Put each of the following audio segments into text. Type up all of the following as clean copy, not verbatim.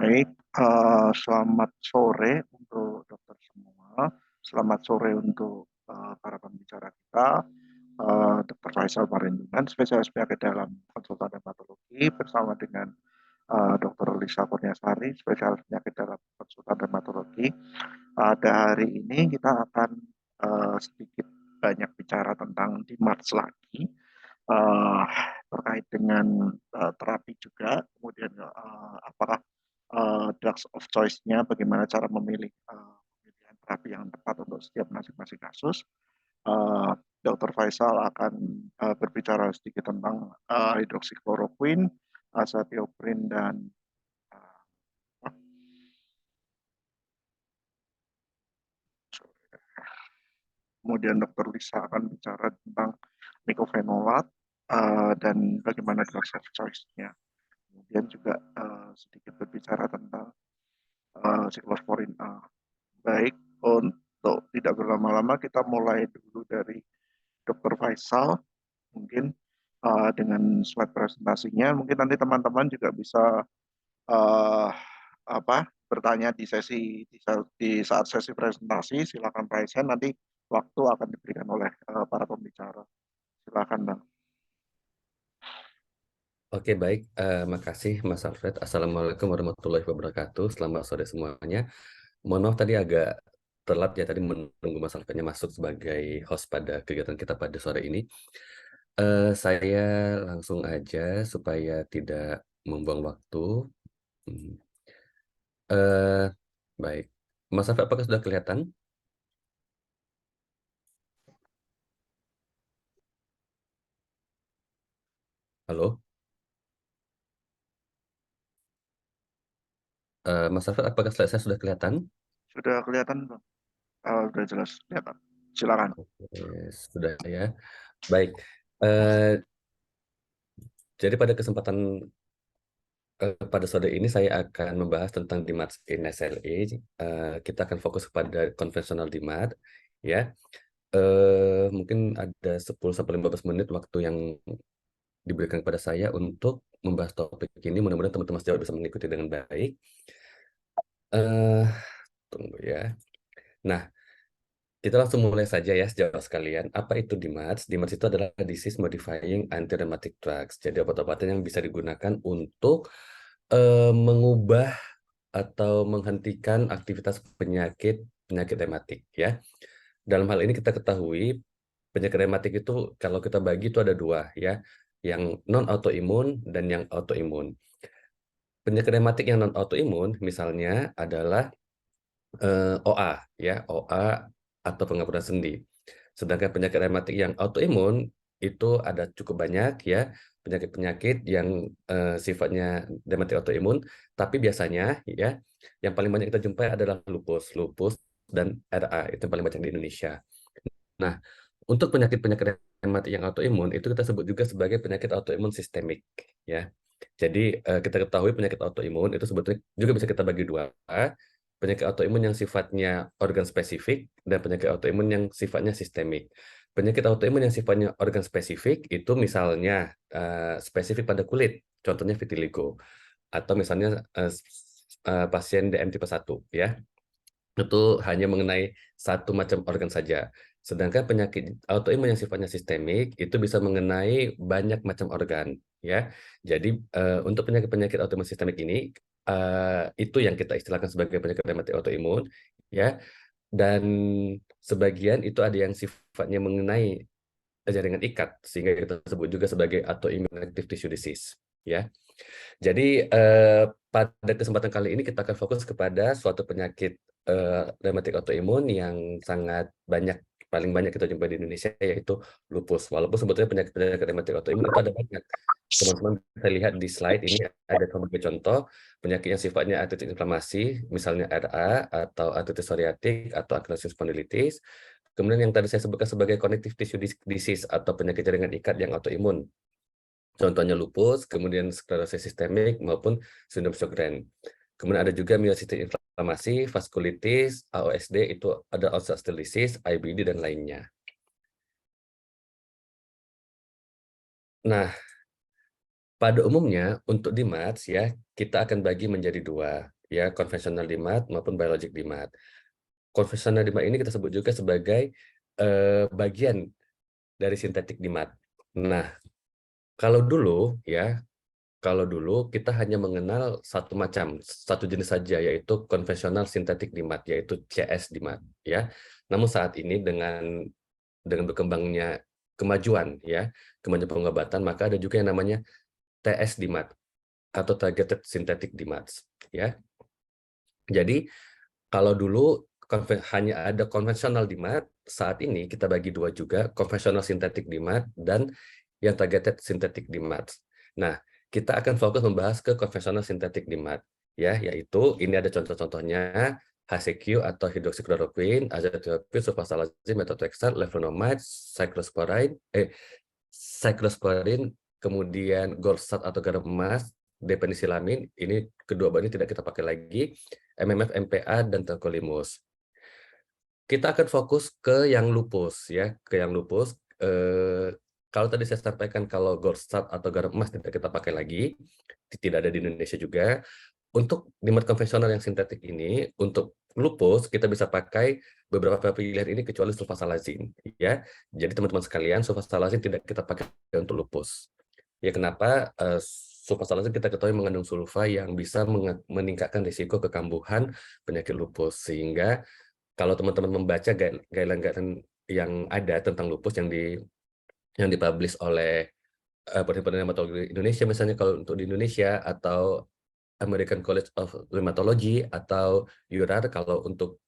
Baik, selamat sore untuk dokter semua. Selamat sore untuk para pembicara kita, Dr. Faisal Marindungan, spesialis penyakit dalam konsultan dermatologi, bersama dengan Dr. Lisa Kurniasari, spesialis penyakit dalam konsultan dermatologi. Pada hari ini kita akan sedikit banyak bicara tentang DMARDS lagi, uh, terkait dengan terapi juga, kemudian apakah drugs of choice-nya, bagaimana cara memilih pemilihan terapi yang tepat untuk setiap masing-masing kasus. Dr. Faisal akan berbicara sedikit tentang hidroksikloroquine, azathioprine, dan uh, kemudian Dr. Lisa akan bicara tentang mycophenolate dan bagaimana drugs of choice-nya. Kemudian juga sedikit berbicara tentang siklosporin A. Baik, untuk tidak berlama-lama kita mulai dulu dari Dr. Faisal, mungkin dengan slide presentasinya. Mungkin nanti teman-teman juga bisa uh, bertanya di saat sesi presentasi. Silakan raise hand, nanti waktu akan diberikan oleh para pembicara. Silakan, Bang. Oke, baik. Makasih, Mas Alfred. Assalamualaikum warahmatullahi wabarakatuh. Selamat sore semuanya. Mohon maaf tadi agak telat ya, tadi menunggu Mas Alfrednya masuk sebagai host pada kegiatan kita pada sore ini. Saya langsung aja supaya tidak membuang waktu. Hmm. Baik. Mas Alfred, apakah sudah kelihatan? Halo? Mas Alfred, apakah slide saya sudah kelihatan? Sudah kelihatan, Bang? Sudah jelas kelihatan. Silakan. Oke, sudah ya. Baik. Jadi pada kesempatan pada sore ini saya akan membahas tentang DMARD in SLE. Kita akan fokus kepada konvensional DMARD, ya. Mungkin ada 10-15 menit waktu yang diberikan kepada saya untuk membahas topik ini. Mudah-mudahan teman-teman sejauh bisa mengikuti dengan baik. Tunggu ya. Nah, kita langsung mulai saja ya sejauh sekalian. Apa itu DMARDS? DMARDS itu adalah disease modifying anti-rheumatic drugs. Jadi obat-obatan yang bisa digunakan untuk mengubah atau menghentikan aktivitas penyakit rematik ya. Dalam hal ini kita ketahui penyakit rematik itu kalau kita bagi itu ada dua ya, yang non autoimun dan yang autoimun. Penyakit rematik yang non autoimun misalnya adalah OA ya, OA atau pengapuran sendi. Sedangkan penyakit rematik yang autoimun itu ada cukup banyak ya, penyakit-penyakit yang sifatnya rematik autoimun, tapi biasanya ya yang paling banyak kita jumpai adalah lupus dan RA, itu yang paling banyak di Indonesia. Nah, untuk penyakit-penyakit rematik yang autoimun itu kita sebut juga sebagai penyakit autoimun sistemik ya. Jadi kita ketahui penyakit autoimun itu sebetulnya juga bisa kita bagi dua, penyakit autoimun yang sifatnya organ spesifik dan penyakit autoimun yang sifatnya sistemik. Penyakit autoimun yang sifatnya organ spesifik itu misalnya spesifik pada kulit, contohnya vitiligo, atau misalnya pasien DM tipe 1 ya. Itu hanya mengenai satu macam organ saja. Sedangkan penyakit autoimun yang sifatnya sistemik itu bisa mengenai banyak macam organ ya. Jadi untuk penyakit-penyakit autoimun sistemik ini itu yang kita istilahkan sebagai penyakit rematik autoimun ya. Dan sebagian itu ada yang sifatnya mengenai jaringan ikat sehingga kita sebut juga sebagai autoimmune active tissue disease ya. Jadi pada kesempatan kali ini kita akan fokus kepada suatu penyakit rematik autoimun yang sangat banyak, paling banyak kita jumpai di Indonesia, yaitu lupus. Walaupun sebetulnya penyakit rematik autoimun itu ada banyak. Teman-teman bisa lihat di slide ini ada beberapa contoh penyakit yang sifatnya artritis inflamasi, misalnya RA atau artritis psoriatik atau ankylosing spondylitis. Kemudian yang tadi saya sebutkan sebagai connective tissue disease atau penyakit jaringan ikat yang autoimun. Contohnya lupus, kemudian sklerosis sistemik maupun sindrom Sjogren. Kemudian ada juga myositis inflamasi, vaskulitis, AOSD, itu ada osteoarthritis, IBD dan lainnya. Nah, pada umumnya untuk DMARDS ya kita akan bagi menjadi dua. ya konvensional DMAT maupun biologic DMAT. Konvensional DMAT ini kita sebut juga sebagai bagian dari sintetik DMAT. Nah, kalau dulu kita hanya mengenal satu jenis saja, yaitu konvensional sintetik DMAT, yaitu CS DMAT, ya. Namun saat ini dengan berkembangnya kemajuan pengobatan, maka ada juga yang namanya TS DMAT atau targeted synthetic DMATs, ya. Jadi kalau dulu hanya ada konvensional DMAT, saat ini kita bagi dua juga, konvensional sintetik DMAT dan yang targeted synthetic DMAT. Nah, kita akan fokus membahas ke konvensional sintetik DMAT, ya, yaitu ini ada contoh-contohnya HCQ atau hidroksikloroquine, azathioprine, sulfasalazine, methotrexate, levonomide, cyclosporine, kemudian gorsat atau garam emas, depenisilamin, ini kedua bahan ini tidak kita pakai lagi, MMF, MPA, dan tacrolimus. Kita akan fokus ke yang lupus, ya, ke yang lupus. Kalau tadi saya sampaikan kalau gorsat atau garam emas tidak kita pakai lagi, tidak ada di Indonesia juga. Untuk DMAT konvensional yang sintetik ini, untuk lupus kita bisa pakai beberapa pilihan ini kecuali sulfasalazine, ya. Jadi teman-teman sekalian, sulfasalazine tidak kita pakai untuk lupus. Ya, kenapa? Sulfasalazine kita ketahui mengandung sulfa yang bisa meningkatkan risiko kekambuhan penyakit lupus, sehingga kalau teman-teman membaca guideline yang ada tentang lupus yang dipublish oleh Perhimpunan Rheumatologi Indonesia, misalnya kalau untuk di Indonesia, atau American College of Rheumatology atau EURAR kalau untuk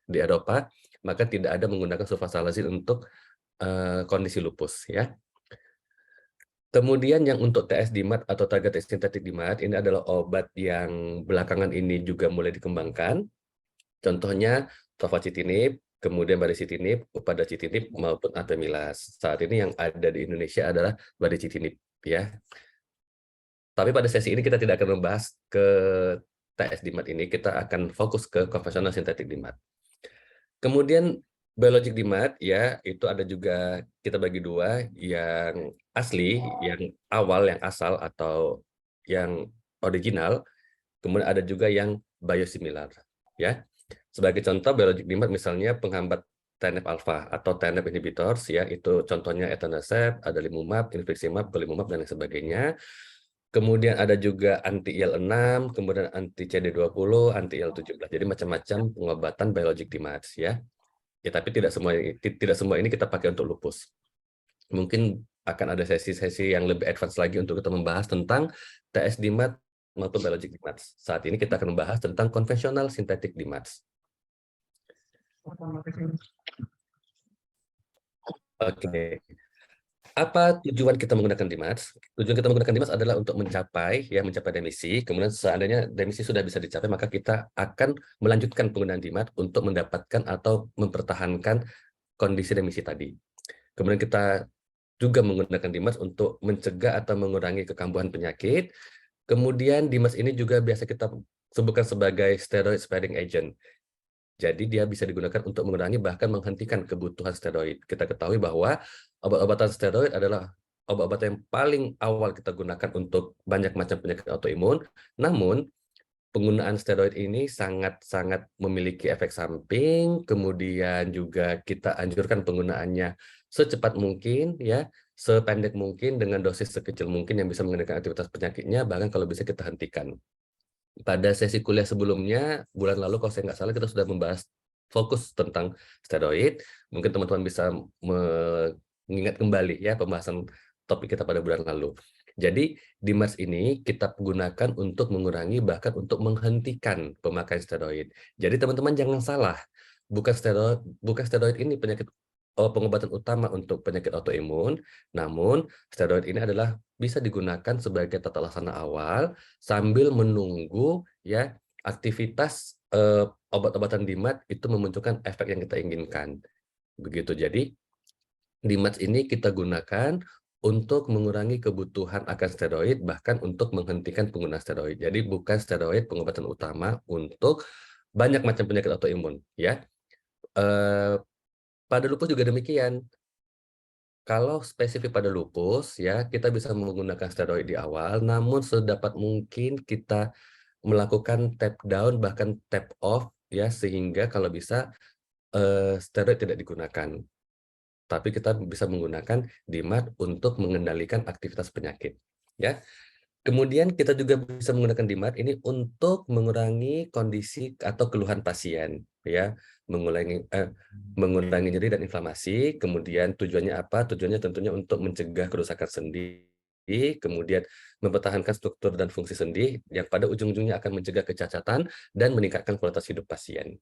di Eropa, maka tidak ada menggunakan sulfasalazine untuk kondisi lupus, ya. Kemudian yang untuk TS DMAT atau targeted synthetic DMAT ini adalah obat yang belakangan ini juga mulai dikembangkan. Contohnya tofacitinib, kemudian baricitinib, upadacitinib maupun apremilast. Saat ini yang ada di Indonesia adalah baricitinib, ya. Tapi pada sesi ini kita tidak akan membahas ke TS DMAT ini, kita akan fokus ke konvensional sintetik DMAT. Kemudian biologic DMAT, ya, itu ada juga kita bagi dua, yang asli, yang awal, yang asal atau yang original, kemudian ada juga yang biosimilar, ya. Sebagai contoh biologic DMAT misalnya penghambat TNF alpha atau TNF inhibitors, ya, itu contohnya etanercept, adalimumab, infliximab, golimumab, dan lain sebagainya. Kemudian ada juga anti IL-6, kemudian anti CD20, anti IL-17. Jadi macam-macam pengobatan biologic DMAT, ya. Ya, tapi tidak semua ini kita pakai untuk lupus. Mungkin akan ada sesi-sesi yang lebih advance lagi untuk kita membahas tentang TS DMAT maupun biologic DMAT. Saat ini kita akan membahas tentang konvensional sintetik DMAT. Oke. Apa tujuan kita menggunakan DMAT? Tujuan kita menggunakan DMAT adalah untuk mencapai demisi. Kemudian seandainya demisi sudah bisa dicapai, maka kita akan melanjutkan penggunaan DMAT untuk mendapatkan atau mempertahankan kondisi demisi tadi. Kemudian kita juga menggunakan DMAT untuk mencegah atau mengurangi kekambuhan penyakit. Kemudian DMAT ini juga biasa kita sebutkan sebagai steroid sparing agent. Jadi dia bisa digunakan untuk mengurangi bahkan menghentikan kebutuhan steroid. Kita ketahui bahwa obat-obatan steroid adalah obat-obatan yang paling awal kita gunakan untuk banyak macam penyakit autoimun. Namun penggunaan steroid ini sangat-sangat memiliki efek samping, kemudian juga kita anjurkan penggunaannya secepat mungkin, ya, sependek mungkin dengan dosis sekecil mungkin yang bisa mengendalikan aktivitas penyakitnya, bahkan kalau bisa kita hentikan. Pada sesi kuliah sebelumnya, bulan lalu kalau saya nggak salah, kita sudah membahas fokus tentang steroid. Mungkin teman-teman bisa mengingat kembali ya pembahasan topik kita pada bulan lalu. Jadi DMAT ini kita gunakan untuk mengurangi bahkan untuk menghentikan pemakaian steroid. Jadi teman-teman jangan salah, bukan steroid ini pengobatan utama untuk penyakit autoimun, namun steroid ini adalah bisa digunakan sebagai tata laksana awal sambil menunggu ya aktivitas obat-obatan DMAT itu memunculkan efek yang kita inginkan. Begitu. Jadi DMAT ini kita gunakan untuk mengurangi kebutuhan akan steroid, bahkan untuk menghentikan penggunaan steroid. Jadi bukan steroid pengobatan utama untuk banyak macam penyakit autoimun, ya. Pada lupus juga demikian. Kalau spesifik pada lupus, ya, kita bisa menggunakan steroid di awal, namun sedapat mungkin kita melakukan tap down bahkan tap off ya, sehingga kalau bisa steroid tidak digunakan. Tapi kita bisa menggunakan DMARD untuk mengendalikan aktivitas penyakit ya. Kemudian kita juga bisa menggunakan DMARD ini untuk mengurangi kondisi atau keluhan pasien ya, mengurangi nyeri dan inflamasi. Kemudian tujuannya apa? Tujuannya tentunya untuk mencegah kerusakan sendi, kemudian mempertahankan struktur dan fungsi sendi yang pada ujung-ujungnya akan mencegah kecacatan dan meningkatkan kualitas hidup pasien.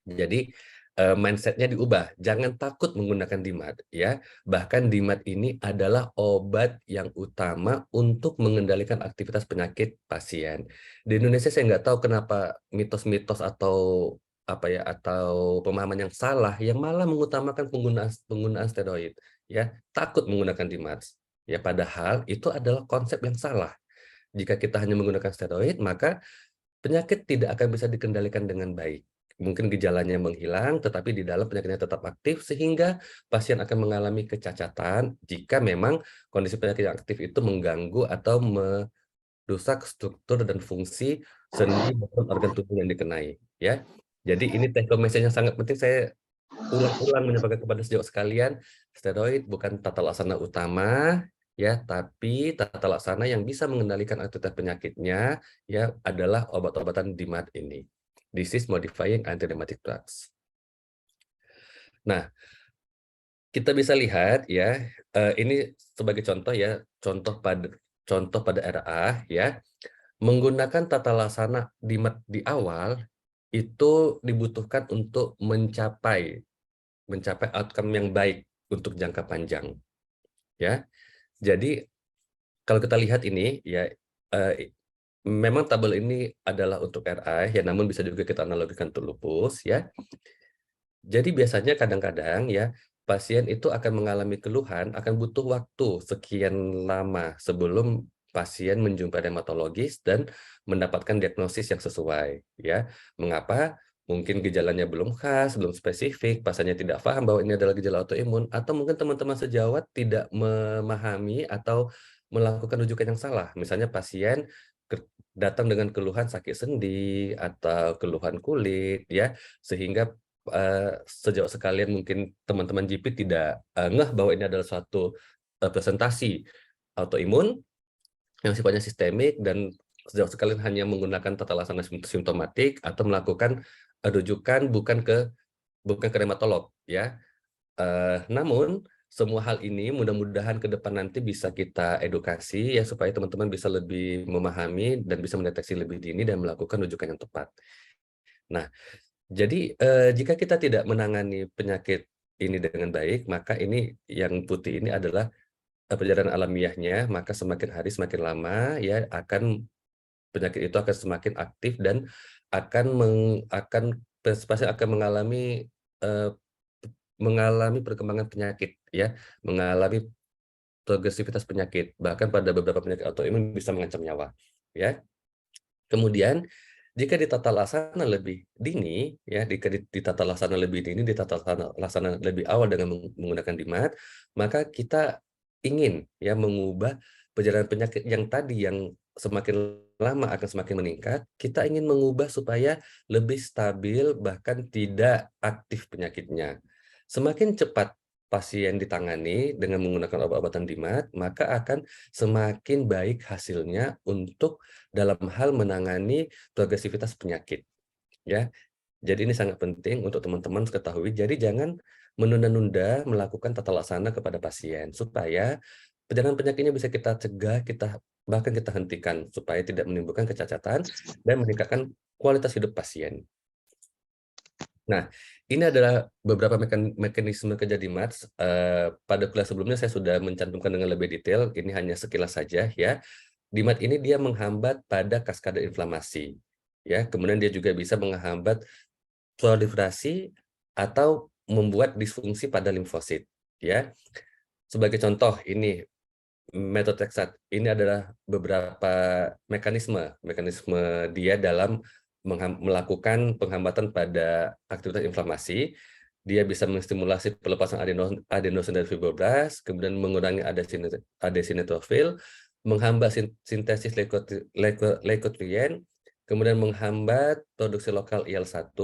Jadi mindset-nya diubah, jangan takut menggunakan DMARD ya. Bahkan DMARD ini adalah obat yang utama untuk mengendalikan aktivitas penyakit pasien. Di Indonesia saya nggak tahu kenapa mitos-mitos atau apa ya, atau pemahaman yang salah yang malah mengutamakan penggunaan steroid ya, takut menggunakan DMARD. Ya padahal itu adalah konsep yang salah. Jika kita hanya menggunakan steroid, maka penyakit tidak akan bisa dikendalikan dengan baik. Mungkin gejalanya menghilang, tetapi di dalam penyakitnya tetap aktif, sehingga pasien akan mengalami kecacatan jika memang kondisi penyakit yang aktif itu mengganggu atau merusak struktur dan fungsi sendi maupun organ tubuh yang dikenai. Ya, jadi ini take home message yang sangat penting. Saya ulang-ulang menyampaikan kepada sejawat sekalian, steroid bukan tata laksana utama, ya, tapi tata laksana yang bisa mengendalikan aktivitas penyakitnya, ya, adalah obat-obatan DMARD ini, disease modifying anti-rheumatic drugs. Nah, kita bisa lihat ya, ini sebagai contoh ya, contoh pada RA ya, menggunakan tata laksana DMARD di awal itu dibutuhkan untuk mencapai outcome yang baik untuk jangka panjang ya. Jadi kalau kita lihat ini ya, memang tabel ini adalah untuk RA ya, namun bisa juga kita analogikan untuk lupus ya. Jadi biasanya kadang-kadang ya, pasien itu akan mengalami keluhan, akan butuh waktu sekian lama sebelum pasien menjumpai rheumatologis dan mendapatkan diagnosis yang sesuai ya. Mengapa? Mungkin gejalanya belum khas, belum spesifik, pasiennya tidak paham bahwa ini adalah gejala autoimun, atau mungkin teman-teman sejawat tidak memahami atau melakukan rujukan yang salah. Misalnya pasien datang dengan keluhan sakit sendi atau keluhan kulit ya, sehingga sejauh sekalian mungkin teman-teman GP tidak ngeh bahwa ini adalah suatu presentasi autoimun yang sifatnya sistemik, dan sejauh sekalian hanya menggunakan tata laksana simptomatik atau melakukan rujukan bukan ke rheumatolog ya. Namun semua hal ini mudah-mudahan ke depan nanti bisa kita edukasi ya, supaya teman-teman bisa lebih memahami dan bisa mendeteksi lebih dini dan melakukan rujukan yang tepat. Nah, jadi, jika kita tidak menangani penyakit ini dengan baik, maka ini yang putih ini adalah perjalanan alamiahnya, maka semakin hari semakin lama ya penyakit itu akan semakin aktif dan pasien akan mengalami perkembangan penyakit ya, mengalami progresivitas penyakit, bahkan pada beberapa penyakit autoimun bisa mengancam nyawa ya. Kemudian jika ditata laksana lebih dini, ya, ditata laksana lebih dini, ditata laksana lebih awal dengan menggunakan DMARD, maka kita ingin ya mengubah perjalanan penyakit yang tadi yang semakin lama akan semakin meningkat, kita ingin mengubah supaya lebih stabil bahkan tidak aktif penyakitnya. Semakin cepat pasien ditangani dengan menggunakan obat-obatan DMARD, maka akan semakin baik hasilnya untuk dalam hal menangani progresivitas penyakit ya. Jadi ini sangat penting untuk teman-teman ketahui. Jadi jangan menunda-nunda melakukan tata laksana kepada pasien supaya perjalanan penyakitnya bisa kita cegah, bahkan kita hentikan supaya tidak menimbulkan kecacatan dan meningkatkan kualitas hidup pasien. Nah, ini adalah beberapa mekanisme kerja DMARD. Pada kuliah sebelumnya saya sudah mencantumkan dengan lebih detail, ini hanya sekilas saja ya. DMARD ini dia menghambat pada kaskade inflamasi, ya. Kemudian dia juga bisa menghambat proliferasi atau membuat disfungsi pada limfosit, ya. Sebagai contoh ini methotrexate, ini adalah beberapa mekanisme dia dalam melakukan penghambatan pada aktivitas inflamasi. Dia bisa menstimulasi pelepasan adenosin dari fibroblas, kemudian mengurangi adesin neutrofil, menghambat sintesis leukotrien, kemudian menghambat produksi lokal IL-1,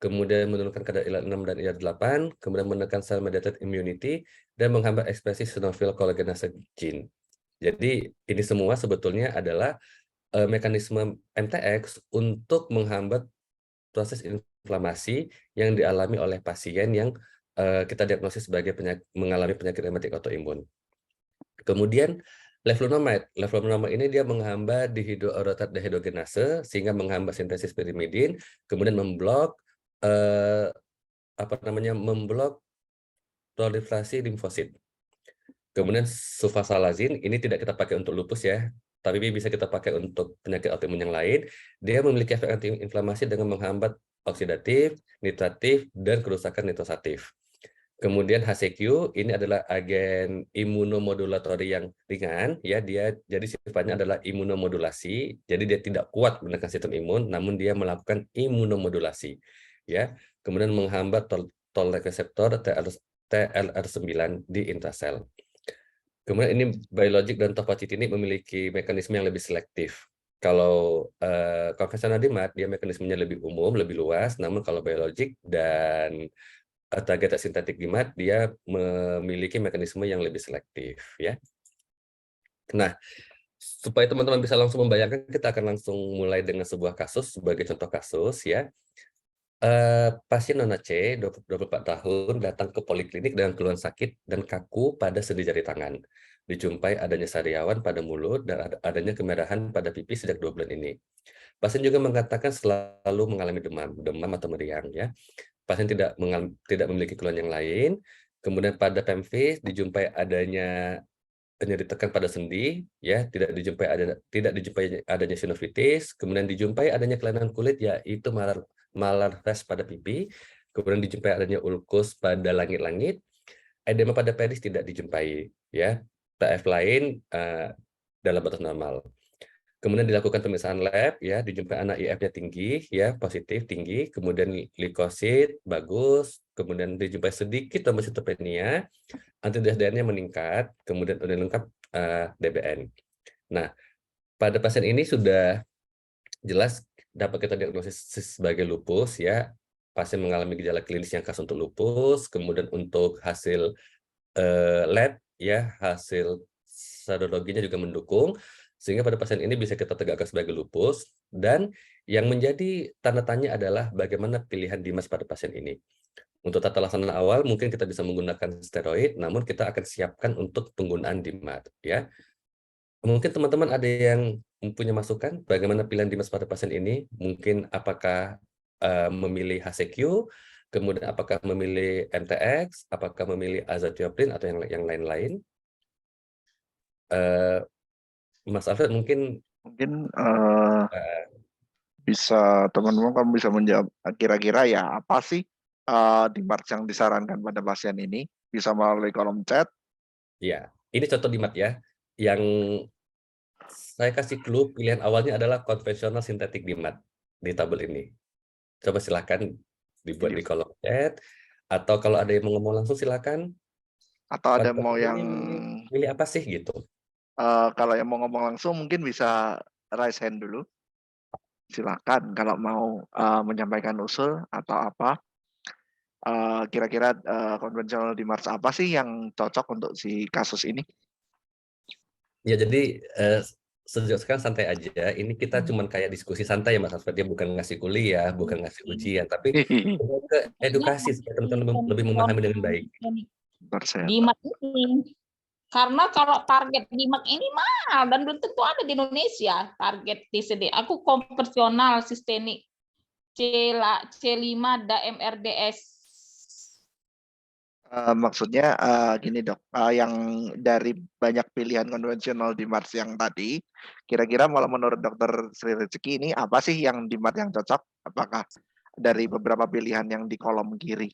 kemudian menurunkan kadar IL-6 dan IL-8, kemudian menekan cell mediated immunity, dan menghambat ekspresi eosinophil collagenase gene. Jadi ini semua sebetulnya adalah mekanisme MTX untuk menghambat proses inflamasi yang dialami oleh pasien yang kita diagnosis sebagai mengalami penyakit rematik autoimun. Kemudian leflunomide ini dia menghambat dihidroorotat dehidrogenase sehingga menghambat sintesis pirimidin, kemudian memblok memblok proliferasi limfosit. Kemudian sulfasalazin ini tidak kita pakai untuk lupus ya, tapi bisa kita pakai untuk penyakit autoimun yang lain. Dia memiliki efek antiinflamasi dengan menghambat oksidatif, nitratif, dan kerusakan nitrosatif. Kemudian HCQ ini adalah agen imunomodulatori yang ringan, ya jadi sifatnya adalah imunomodulasi, jadi dia tidak kuat menekan sistem imun, namun dia melakukan imunomodulasi, ya. Kemudian menghambat toll-like reseptor TLR9 di intrasel. Kemudian ini biologic dan tofacitinib memiliki mekanisme yang lebih selektif. Kalau konvensional DMARD, dia mekanismenya lebih umum, lebih luas, namun kalau biologic dan target sintetik DMARD, dia memiliki mekanisme yang lebih selektif. Ya. Nah, supaya teman-teman bisa langsung membayangkan, kita akan langsung mulai dengan sebuah kasus, sebagai contoh kasus. Ya. Pasien Nona C, 24 tahun, datang ke poliklinik dengan keluhan sakit dan kaku pada sendi jari tangan. Dijumpai adanya sariawan pada mulut dan adanya kemerahan pada pipi sejak 2 bulan ini. Pasien juga mengatakan selalu mengalami demam atau meriang. Ya. Pasien tidak memiliki keluhan yang lain. Kemudian pada pemvis dijumpai adanya nyeri tekan pada sendi, ya, tidak dijumpai adanya sinusitis, kemudian dijumpai adanya kelainan kulit, yaitu malar rash pada pipi, kemudian dijumpai adanya ulkus pada langit-langit, edema pada pedis tidak dijumpai, ya, TF lain dalam batas normal. Kemudian dilakukan pemeriksaan lab, ya, dijumpai anak IF-nya tinggi, ya, positif tinggi, kemudian leukosit bagus, kemudian dijumpai sedikit trombositopenia, anti-DSDN-nya meningkat, kemudian udah lengkap DBN. Nah, pada pasien ini sudah jelas dapat kita diagnosis sebagai lupus, ya. Pasien mengalami gejala klinis yang khas untuk lupus, kemudian untuk hasil lab, ya, hasil serologinya juga mendukung, sehingga pada pasien ini bisa kita tegakkan sebagai lupus. Dan yang menjadi tanda tanya adalah bagaimana pilihan DMARD pada pasien ini. Untuk tata laksana awal mungkin kita bisa menggunakan steroid, namun kita akan siapkan untuk penggunaan DMARD, ya. Mungkin teman-teman ada yang mempunyai masukan bagaimana pilihan DMARD pada pasien ini? Mungkin apakah memilih HCQ, kemudian apakah memilih MTX, apakah memilih azathioprine atau yang lain-lain? Mas Alfred mungkin bisa teman-teman kamu bisa menjawab kira-kira ya apa sih DMARD yang disarankan pada pasien ini, bisa melalui kolom chat. Ya, ini contoh DMARD ya, yang saya kasih clue pilihan awalnya adalah konvensional sintetik DMARD di tabel ini. Coba silakan dibuat di kolom chat, atau kalau ada yang mau ngomong langsung silakan. Atau ada mau yang pilih apa sih gitu? Kalau yang mau ngomong langsung mungkin bisa raise hand dulu. Silakan kalau mau menyampaikan usul atau apa. Kira-kira konvensional DMARD apa sih yang cocok untuk si kasus ini? Ya, jadi sejauh sekarang santai aja. Ini kita cuman kayak diskusi santai ya Mas Alfred, dia bukan ngasih kuliah, bukan ngasih ujian, tapi ke edukasi supaya teman-teman lebih memahami dengan baik. DMARD ini. Karena kalau target DMARD ini mahal dan belum tentu ada di Indonesia target TCD. Aku konvensional sistemik C5 DMRDS. Maksudnya gini dok, yang dari banyak pilihan konvensional DMARD yang tadi, kira-kira kalau menurut dokter Sri Rezeki ini apa sih yang DMARD yang cocok? Apakah dari beberapa pilihan yang di kolom kiri?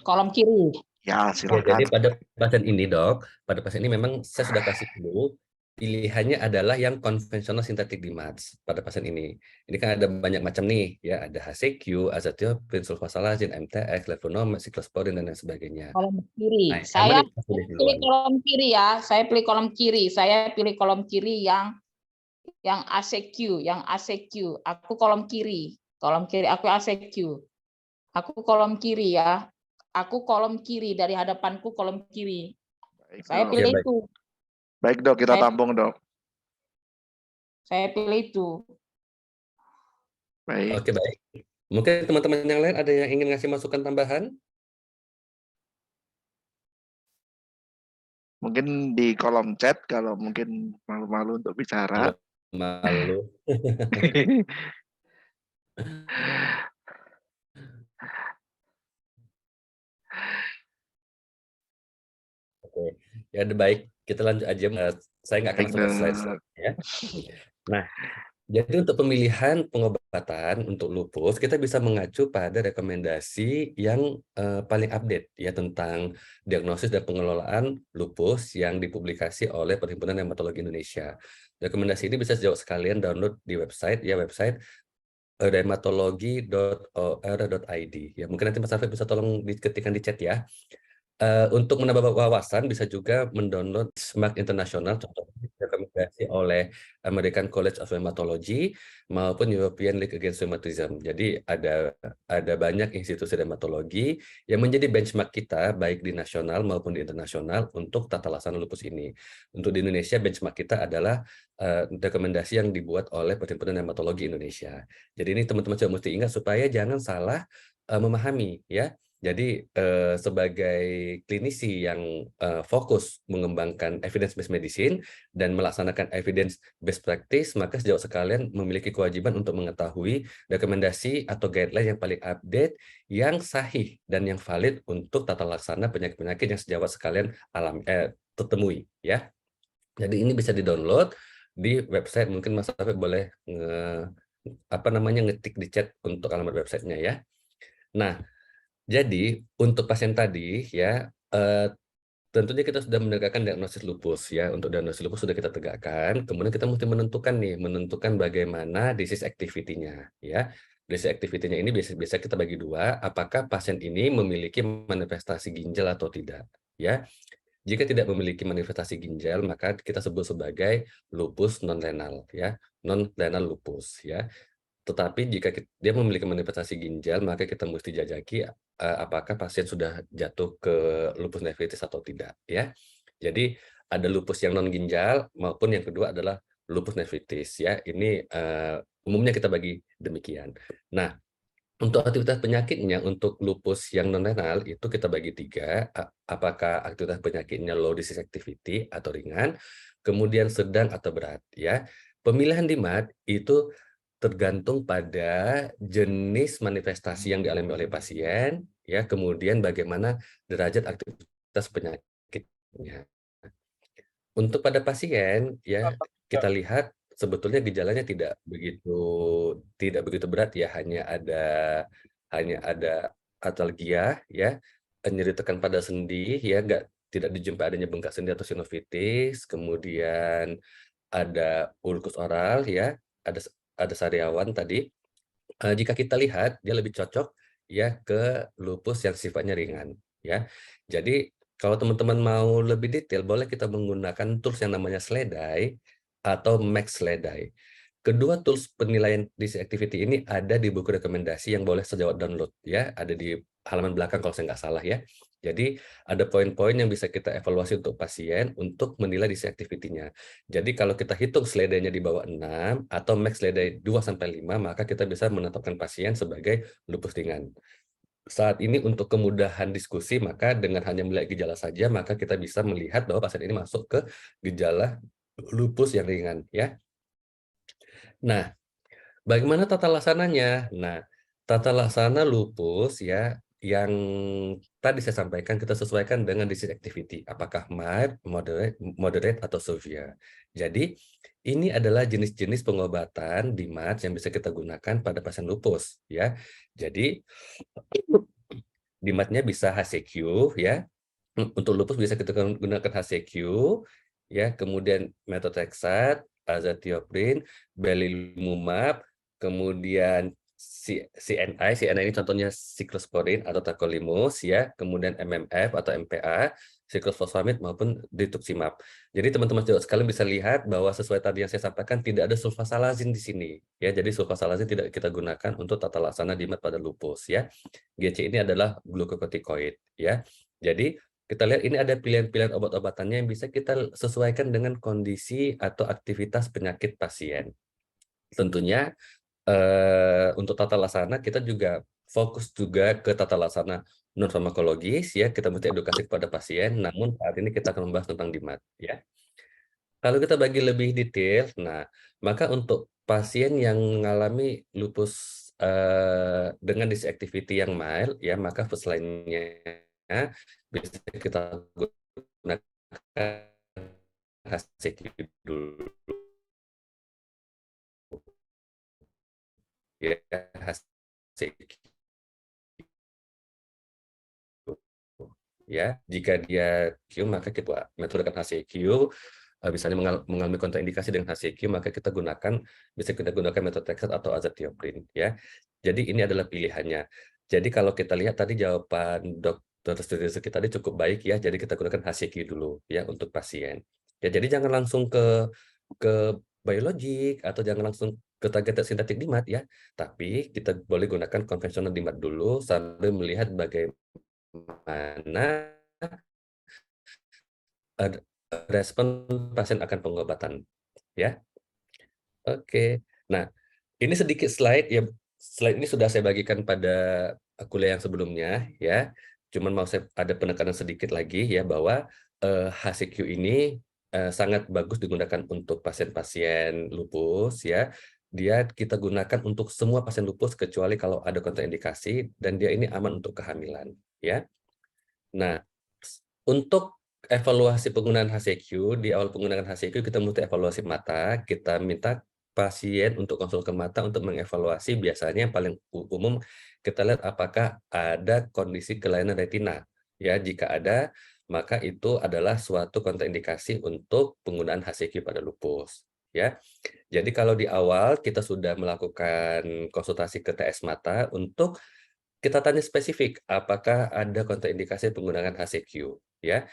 Kolom kiri. Ya, Ya, silakan. jadi pada pasien ini dok, pada pasien ini memang saya sudah kasih dulu pilihannya adalah yang konvensional sintetik DMARDS pada pasien ini. Ini kan ada banyak macam nih, ya ada HCQ, azathioprin, sulfasalazin, MTX, levonormand, cyclosporin dan lain sebagainya. Kolom kiri. Nah, yang Saya mana yang kita pilih pilih duluan? kolom kiri ya. Saya pilih kolom kiri. Saya pilih kolom kiri yang ACQ, yang ACQ. Aku kolom kiri. Kolom kiri aku ACQ. Aku kolom kiri ya. Aku kolom kiri, dari hadapanku kolom kiri. Baik, Saya Dok. pilih Ya, baik. itu. Baik, Dok, kita Saya- tampung, Dok. Saya pilih itu. Baik. Oke, baik. Mungkin teman-teman yang lain ada yang ingin ngasih masukan tambahan? Mungkin di kolom chat kalau mungkin malu-malu untuk bicara. Malu. Oke, ya udah baik. Kita lanjut aja. Saya nggak akan Baik, langsung ke Dok. slide ya. Nah, jadi untuk pemilihan pengobatan untuk lupus, kita bisa mengacu pada rekomendasi yang paling update ya tentang diagnosis dan pengelolaan lupus yang dipublikasi oleh Perhimpunan Hematologi Indonesia. Rekomendasi ini bisa sejauh sekalian download di website rheumatology.or.id. Ya, mungkin nanti Mas Afif bisa tolong diketikkan di chat ya. Untuk menambah wawasan bisa juga mendownload SMART Internasional, contohnya rekomendasi oleh American College of Rheumatology maupun European League Against Rheumatism. Jadi ada banyak institusi rheumatologi yang menjadi benchmark kita baik di nasional maupun di internasional untuk tata laksana lupus ini. Untuk di Indonesia benchmark kita adalah rekomendasi yang dibuat oleh Perhimpunan Hematologi Indonesia. Jadi ini teman-teman juga mesti ingat supaya jangan salah memahami ya. Jadi sebagai klinisi yang fokus mengembangkan evidence-based medicine dan melaksanakan evidence-based practice, maka sejauh sekalian memiliki kewajiban untuk mengetahui rekomendasi atau guideline yang paling update, yang sahih dan yang valid untuk tata laksana penyakit-penyakit yang sejawat sekalian temui ya. Jadi ini bisa di-download di website. Mungkin Mas Afif boleh ngetik di chat untuk alamat websitenya ya. Nah, jadi untuk pasien tadi ya tentunya kita sudah menegakkan diagnosis lupus ya. Untuk diagnosis lupus sudah kita tegakkan. Kemudian kita mesti menentukan bagaimana disease activity-nya ya. Disease activity-nya ini bisa kita bagi dua. Apakah pasien ini memiliki manifestasi ginjal atau tidak ya. Jika tidak memiliki manifestasi ginjal, maka kita sebut sebagai lupus non-renal ya, non-renal lupus ya. Tetapi jika dia memiliki manifestasi ginjal, maka kita mesti jajaki apakah pasien sudah jatuh ke lupus nephritis atau tidak ya. Jadi ada lupus yang non ginjal maupun yang kedua adalah lupus nephritis ya. Ini umumnya kita bagi demikian. Nah, untuk aktivitas penyakitnya, untuk lupus yang non-renal itu kita bagi 3, apakah aktivitas penyakitnya low disease activity atau ringan, kemudian sedang atau berat ya. Pemilihan DMARD itu tergantung pada jenis manifestasi yang dialami oleh pasien ya, kemudian bagaimana derajat aktivitas penyakitnya. Untuk pada pasien ya, kita lihat sebetulnya gejalanya tidak begitu berat ya, hanya ada atalgia ya, nyeri tekan pada sendi ya, tidak dijumpai adanya bengkak sendi atau sinusitis, kemudian ada ulkus oral ya, ada sariawan tadi. Jika kita lihat dia lebih cocok ya ke lupus yang sifatnya ringan ya. Jadi kalau teman-teman mau lebih detail, boleh kita menggunakan tools yang namanya SLEDAI atau Max SLEDAI. Kedua tools penilaian disease activity ini ada di buku rekomendasi yang boleh sejawat download ya, ada di halaman belakang kalau saya nggak salah ya. Jadi ada poin-poin yang bisa kita evaluasi untuk pasien untuk menilai disease activity-nya. Jadi kalau kita hitung SLEDAI-nya di bawah 6 atau Max SLEDAI 2-5, maka kita bisa menetapkan pasien sebagai lupus ringan. Saat ini untuk kemudahan diskusi, maka dengan hanya melihat gejala saja, maka kita bisa melihat bahwa pasien ini masuk ke gejala lupus yang ringan ya. Nah, bagaimana tata laksananya? Nah, tata laksana lupus ya yang tadi saya sampaikan kita sesuaikan dengan disease activity. Apakah mild, moderate atau severe. Jadi, ini adalah jenis-jenis pengobatan DMARDS yang bisa kita gunakan pada pasien lupus ya. Jadi, DMARD-nya bisa HCQ ya. Untuk lupus bisa kita gunakan HCQ ya, kemudian methotrexate, azathioprine, belimumab, kemudian CNI ini contohnya cyclosporin atau tacrolimus, ya, kemudian MMF atau MPA, cyclophosphamide maupun rituximab. Jadi teman-teman sekalian bisa lihat bahwa sesuai tadi yang saya sampaikan tidak ada sulfasalazin di sini, ya. Jadi sulfasalazin tidak kita gunakan untuk tata laksana DMAT pada lupus, ya. GC ini adalah glukokortikoid, ya. Jadi kita lihat ini ada pilihan-pilihan obat-obatannya yang bisa kita sesuaikan dengan kondisi atau aktivitas penyakit pasien. Tentunya untuk tata laksana kita juga fokus juga ke tata laksana non farmakologis, ya, kita mesti edukasi kepada pasien, namun saat ini kita akan membahas tentang DMAT, ya. Kalau kita bagi lebih detail, nah, maka untuk pasien yang mengalami lupus dengan disease activity yang mild, ya, maka first line-nya bisa kita gunakan HCQ dulu, ya, HCQ. Ya, jika dia Q maka kita metode HCQ, misalnya mengalami kontraindikasi dengan HCQ, maka bisa kita gunakan methotrexate atau azathioprine, ya. Jadi ini adalah pilihannya. Jadi kalau kita lihat tadi jawaban Dr. Suzuki tadi cukup baik, ya. Jadi kita gunakan HCQ dulu, ya, untuk pasien. Ya, jadi jangan langsung ke biologik atau jangan langsung ke targeted sintetik DMAT, ya. Tapi kita boleh gunakan konvensional DMAT dulu sambil melihat bagaimana respon pasien akan pengobatan, ya. Oke. Nah, ini sedikit slide, ya. Slide ini sudah saya bagikan pada kuliah yang sebelumnya, ya. Cuman mau saya ada penekanan sedikit lagi, ya, bahwa HCQ ini sangat bagus digunakan untuk pasien-pasien lupus, ya. Dia kita gunakan untuk semua pasien lupus kecuali kalau ada kontraindikasi dan dia ini aman untuk kehamilan, ya. Nah, untuk evaluasi penggunaan HCQ, di awal penggunaan HCQ kita mesti evaluasi mata, kita minta pasien untuk konsul ke mata untuk mengevaluasi, biasanya yang paling umum kita lihat apakah ada kondisi kelainan retina. Ya, jika ada, maka itu adalah suatu kontraindikasi untuk penggunaan HCQ pada lupus. Ya, jadi kalau di awal kita sudah melakukan konsultasi ke TS mata untuk kita tanya spesifik, apakah ada kontraindikasi penggunaan HCQ, ya.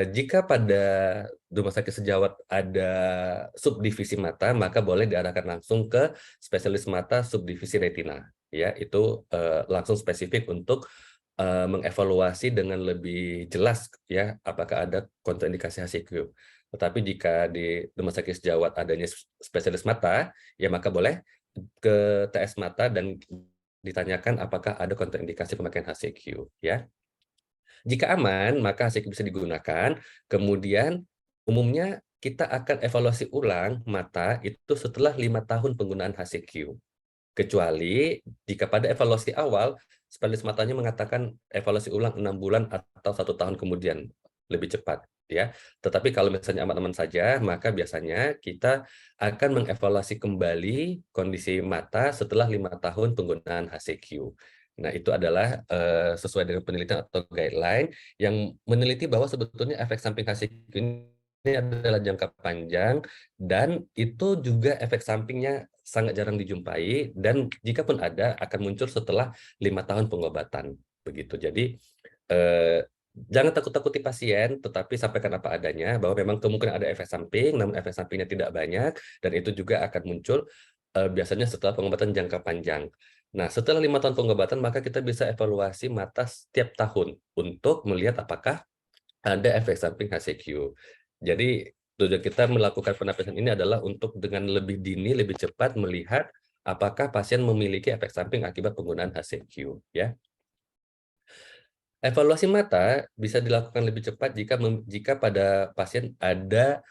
Jika pada rumah sakit sejawat ada subdivisi mata, maka boleh diarahkan langsung ke spesialis mata subdivisi retina, ya. Itu langsung spesifik untuk mengevaluasi dengan lebih jelas, ya, apakah ada kontraindikasi HCQ. Tetapi jika di rumah sakit sejawat adanya spesialis mata, ya maka boleh ke TS mata dan ditanyakan apakah ada kontraindikasi pemakaian HCQ, ya. Jika aman, maka HCQ bisa digunakan. Kemudian umumnya kita akan evaluasi ulang mata itu setelah 5 tahun penggunaan HCQ. Kecuali jika pada evaluasi awal spesialis matanya mengatakan evaluasi ulang 6 bulan atau 1 tahun kemudian, lebih cepat, ya. Tetapi kalau misalnya aman-aman saja, maka biasanya kita akan mengevaluasi kembali kondisi mata setelah 5 tahun penggunaan HCQ. Nah, itu adalah sesuai dengan penelitian atau guideline yang meneliti bahwa sebetulnya efek samping HCQ ini adalah jangka panjang dan itu juga efek sampingnya sangat jarang dijumpai dan jika pun ada akan muncul setelah 5 tahun pengobatan, begitu. Jadi jangan takut-takuti pasien, tetapi sampaikan apa adanya bahwa memang kemungkinan ada efek samping, namun efek sampingnya tidak banyak dan itu juga akan muncul biasanya setelah pengobatan jangka panjang. Nah, setelah 5 tahun pengobatan, maka kita bisa evaluasi mata setiap tahun untuk melihat apakah ada efek samping HCQ. Jadi, tujuan kita melakukan penapisan ini adalah untuk dengan lebih dini, lebih cepat melihat apakah pasien memiliki efek samping akibat penggunaan HCQ, ya. Evaluasi mata bisa dilakukan lebih cepat jika pada pasien ada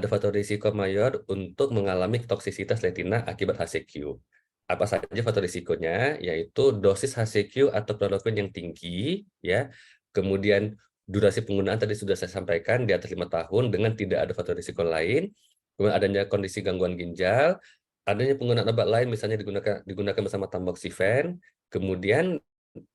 faktor risiko mayor untuk mengalami toksisitas retina akibat HCQ. Apa saja faktor risikonya? Yaitu dosis HCQ atau kloroquine yang tinggi, ya. Kemudian durasi penggunaan tadi sudah saya sampaikan di atas 5 tahun dengan tidak ada faktor risiko lain. Kemudian adanya kondisi gangguan ginjal, adanya penggunaan obat lain misalnya digunakan bersama tamoxifen. Kemudian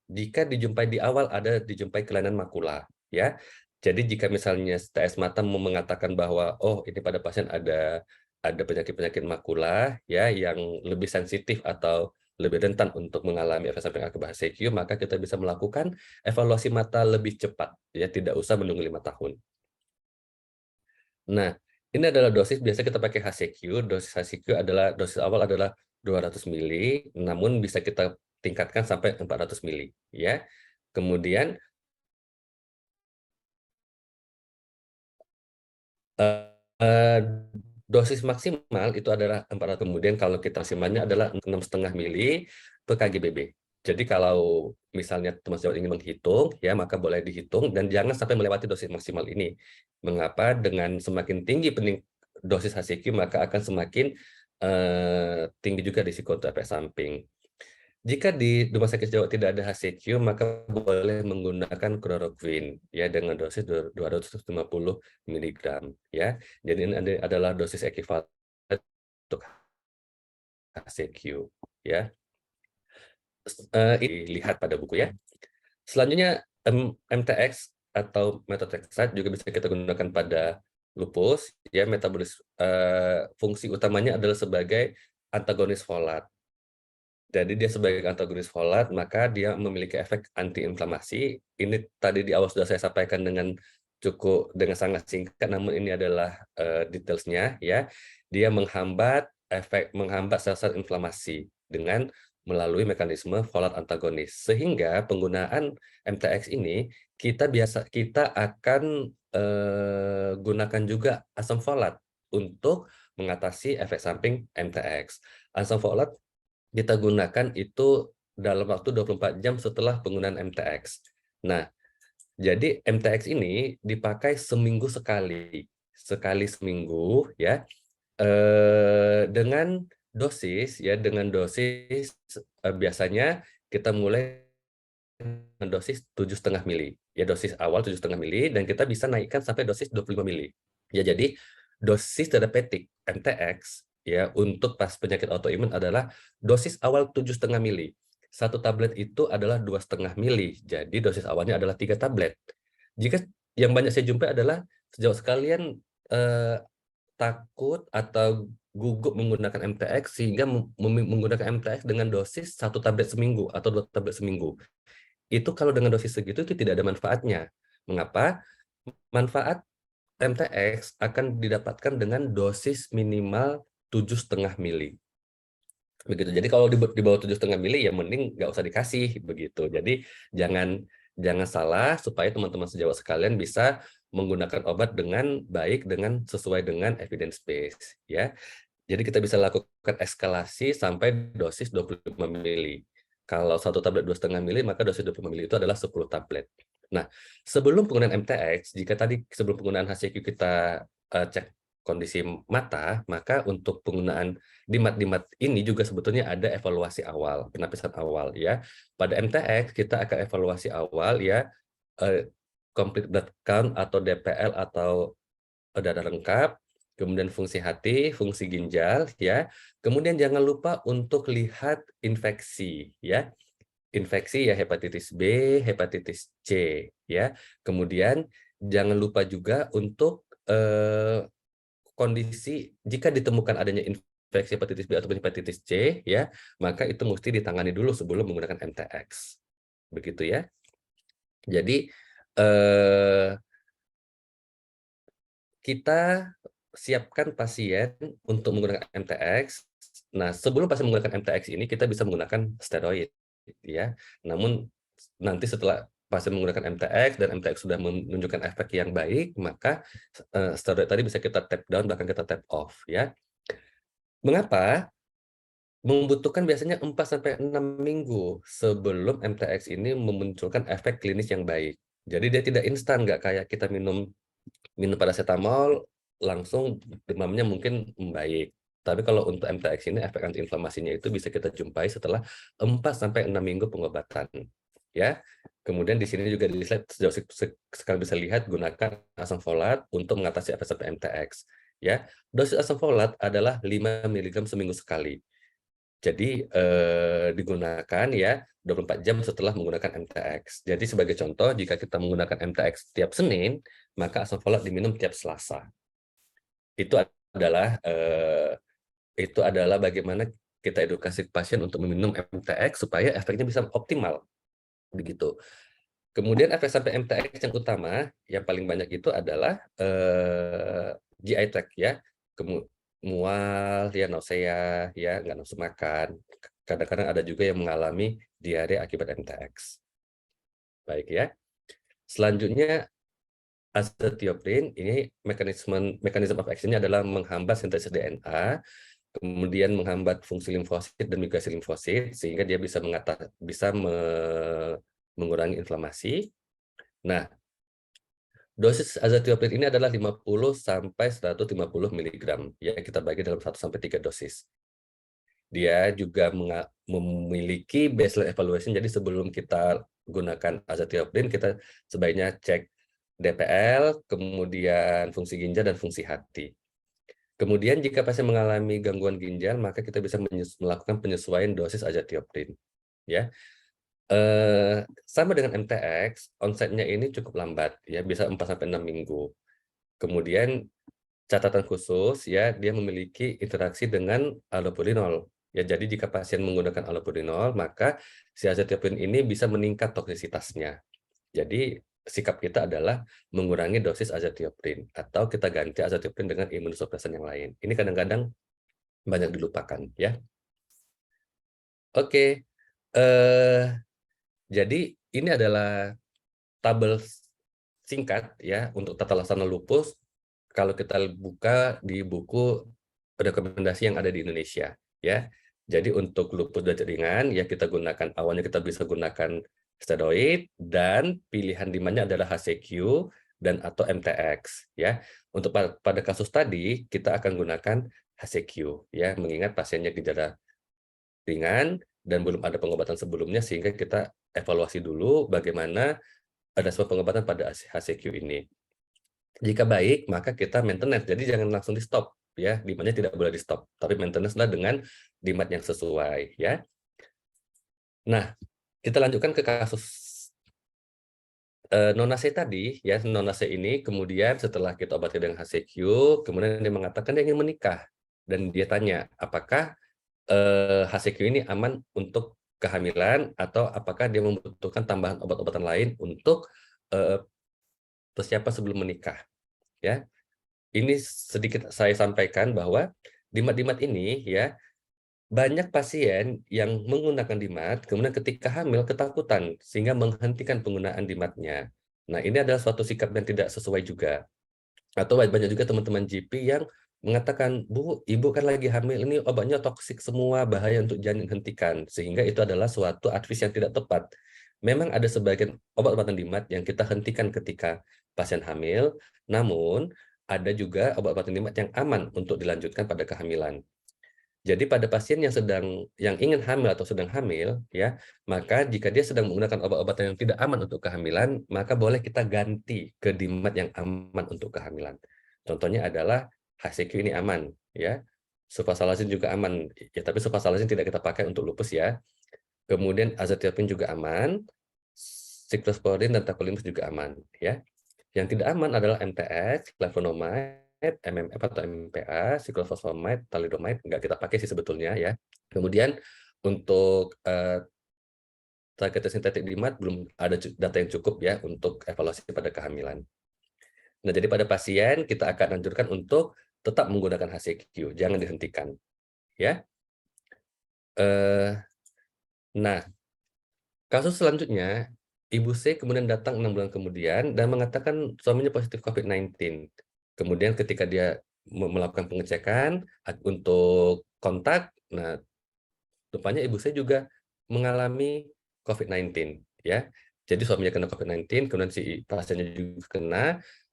jika dijumpai di awal dijumpai kelainan makula, ya. Jadi jika misalnya TS mata mau mengatakan bahwa oh ini pada pasien ada penyakit-penyakit makula ya yang lebih sensitif atau lebih rentan untuk mengalami efek samping akibat HCQ, maka kita bisa melakukan evaluasi mata lebih cepat ya, tidak usah menunggu 5 tahun. Nah, ini adalah dosis biasa kita pakai HCQ. Dosis HCQ adalah dosis awal adalah 200 mili, namun bisa kita tingkatkan sampai 400 mili ya. Kemudian dosis maksimal itu adalah 400, kemudian kalau kita maksimalnya adalah 6,5 mili per kgbp. Jadi kalau misalnya teman sejawat ingin menghitung, ya maka boleh dihitung dan jangan sampai melewati dosis maksimal ini. Mengapa? Dengan semakin tinggi dosis HCQ maka akan semakin tinggi juga risiko untuk efek samping. Jika di rumah sakit sejawat tidak ada HCQ, maka boleh menggunakan chloroquine ya dengan dosis 250 mg ya. Jadi ini adalah dosis ekivalen untuk HCQ ya. Lihat pada buku ya. Selanjutnya MTX atau methotrexate juga bisa kita gunakan pada lupus ya. Metabolis fungsi utamanya adalah sebagai antagonis folat. Jadi dia sebagai antagonis folat, maka dia memiliki efek antiinflamasi. Ini tadi di awal sudah saya sampaikan dengan sangat singkat, namun ini adalah detailsnya ya. Dia menghambat sel-sel inflamasi dengan melalui mekanisme folat antagonis. Sehingga penggunaan MTX ini kita akan gunakan juga asam folat untuk mengatasi efek samping MTX. Asam folat kita gunakan itu dalam waktu 24 jam setelah penggunaan MTX. Nah, jadi MTX ini dipakai seminggu sekali seminggu ya, dengan dosis biasanya kita mulai dengan dosis 7,5 mili. Ya, dosis awal 7,5 mili dan kita bisa naikkan sampai dosis 25 mili. Ya, jadi dosis terapeutik MTX ya untuk pas penyakit autoimun adalah dosis awal 7,5 mili. Satu tablet itu adalah 2,5 mili. Jadi dosis awalnya adalah 3 tablet. Jika yang banyak saya jumpai adalah sejauh sekalian takut atau gugup menggunakan MTX sehingga menggunakan MTX dengan dosis 1 tablet seminggu atau 2 tablet seminggu. Itu kalau dengan dosis segitu itu tidak ada manfaatnya. Mengapa? Manfaat MTX akan didapatkan dengan dosis minimal 7,5 mili. Begitu. Jadi kalau di bawah 7,5 mili ya mending nggak usah dikasih begitu. Jadi jangan salah supaya teman-teman sejawat sekalian bisa menggunakan obat dengan baik, sesuai dengan evidence base ya. Jadi kita bisa lakukan eskalasi sampai dosis 25 mili. Kalau 1 tablet 2,5 mili, maka dosis 25 mili itu adalah 10 tablet. Nah, sebelum penggunaan MTX, jika tadi sebelum penggunaan HCQ kita cek kondisi mata, maka untuk penggunaan DIMAT ini juga sebetulnya ada evaluasi awal, penapisan awal ya. Pada MTX kita akan evaluasi awal ya, complete blood count atau DPL atau darah lengkap, kemudian fungsi hati, fungsi ginjal ya. Kemudian jangan lupa untuk lihat infeksi ya. Infeksi ya hepatitis B, hepatitis C ya. Kemudian jangan lupa juga untuk kondisi jika ditemukan adanya infeksi hepatitis B atau hepatitis C ya, maka itu mesti ditangani dulu sebelum menggunakan MTX. Begitu ya. Jadi kita siapkan pasien untuk menggunakan MTX. Nah, sebelum pasien menggunakan MTX ini kita bisa menggunakan steroid ya. Namun nanti setelah pasien menggunakan MTX dan MTX sudah menunjukkan efek yang baik, maka steroid tadi bisa kita tap down bahkan kita tap off ya. Mengapa? Membutuhkan biasanya 4-6 minggu sebelum MTX ini memunculkan efek klinis yang baik. Jadi dia tidak instan, nggak kayak kita minum paracetamol langsung demamnya mungkin membaik. Tapi kalau untuk MTX ini efek antiinflamasinya itu bisa kita jumpai setelah 4-6 minggu pengobatan. Ya. Kemudian di sini juga di slide sejauh sekali bisa lihat gunakan asam folat untuk mengatasi efek samping MTX. Ya. Dosis asam folat adalah 5 mg seminggu sekali. Jadi digunakan ya 24 jam setelah menggunakan MTX. Jadi sebagai contoh, jika kita menggunakan MTX tiap Senin, maka asam folat diminum tiap Selasa. Itu adalah bagaimana kita edukasi pasien untuk meminum MTX supaya efeknya bisa optimal, begitu. Kemudian efek samping MTX yang utama, yang paling banyak itu adalah GI tract ya, mual, ya nausea, ya nggak nafsu makan. Kadang-kadang ada juga yang mengalami diare akibat MTX. Baik ya. Selanjutnya azathioprin, ini mekanisme of action-nya adalah menghambat sintesis DNA, kemudian menghambat fungsi limfosit dan migrasi limfosit sehingga dia bisa mengurangi inflamasi. Nah, dosis azathioprin ini adalah 50 sampai 150 mg. Ya, kita bagi dalam 1 sampai 3 dosis. Dia juga memiliki baseline evaluation, jadi sebelum kita gunakan azathioprin, kita sebaiknya cek DPL, kemudian fungsi ginjal dan fungsi hati. Kemudian jika pasien mengalami gangguan ginjal, maka kita bisa melakukan penyesuaian dosis azathioprin. Ya, sama dengan MTX, onsetnya ini cukup lambat, ya bisa 4-6 minggu. Kemudian catatan khusus, ya dia memiliki interaksi dengan allopurinol. Ya, jadi jika pasien menggunakan allopurinol, maka si azathioprin ini bisa meningkat toksisitasnya. Jadi sikap kita adalah mengurangi dosis azathioprin atau kita ganti azathioprin dengan imunosupresan yang lain. Ini kadang-kadang banyak dilupakan, ya. Oke, jadi ini adalah tabel singkat ya untuk tata laksana lupus kalau kita buka di buku rekomendasi yang ada di Indonesia, ya. Jadi untuk lupus derajat ringan ya kita gunakan, awalnya kita bisa gunakan steroid dan pilihan demandnya adalah HCQ dan atau MTX, ya. Untuk pada kasus tadi kita akan gunakan HCQ, ya, mengingat pasiennya gejala ringan dan belum ada pengobatan sebelumnya sehingga kita evaluasi dulu bagaimana respon pengobatan pada HCQ ini. Jika baik, maka kita maintenance. Jadi jangan langsung di stop, ya. Demandnya tidak boleh di stop, tapi maintenance lah dengan demand yang sesuai, ya. Nah, kita lanjutkan ke kasus Nonase tadi, ya. Nonase ini kemudian setelah kita obati dengan HCQ, kemudian dia mengatakan dia ingin menikah dan dia tanya apakah HCQ ini aman untuk kehamilan atau apakah dia membutuhkan tambahan obat-obatan lain untuk persiapan sebelum menikah, ya. Ini sedikit saya sampaikan bahwa DMAT-DMAT ini ya banyak pasien yang menggunakan DMAT kemudian ketika hamil ketakutan sehingga menghentikan penggunaan DMAT-nya. Nah, ini adalah suatu sikap yang tidak sesuai juga. Atau banyak juga teman-teman GP yang mengatakan, "Bu, ibu kan lagi hamil, ini obatnya toksik semua, bahaya untuk janin, hentikan." Sehingga itu adalah suatu advice yang tidak tepat. Memang ada sebagian obat-obatan DMAT yang kita hentikan ketika pasien hamil, namun ada juga obat-obatan DMAT yang aman untuk dilanjutkan pada kehamilan. Jadi pada pasien yang ingin hamil atau sedang hamil, ya, maka jika dia sedang menggunakan obat-obatan yang tidak aman untuk kehamilan, maka boleh kita ganti ke DMAT yang aman untuk kehamilan. Contohnya adalah HCQ ini aman, ya. Sulfasalazin juga aman, ya, tapi sulfasalazin tidak kita pakai untuk lupus, ya. Kemudian azathioprin juga aman, cyclosporin dan tacrolimus juga aman, ya. Yang tidak aman adalah MTX, flavonoid, MMF atau MPA, cyclophosphamide, thalidomide, nggak kita pakai sih sebetulnya, ya. Kemudian untuk targeted synthetic DMAT belum ada data yang cukup ya untuk evaluasi pada kehamilan. Nah, jadi pada pasien kita akan anjurkan untuk tetap menggunakan HCQ, jangan dihentikan, ya. Nah, kasus selanjutnya, Ibu C kemudian datang 6 bulan kemudian dan mengatakan suaminya positif COVID-19. Kemudian ketika dia melakukan pengecekan untuk kontak, nah rupanya Ibu C juga mengalami COVID-19, ya. Jadi suaminya kena COVID-19, kemudian si pasiennya juga kena.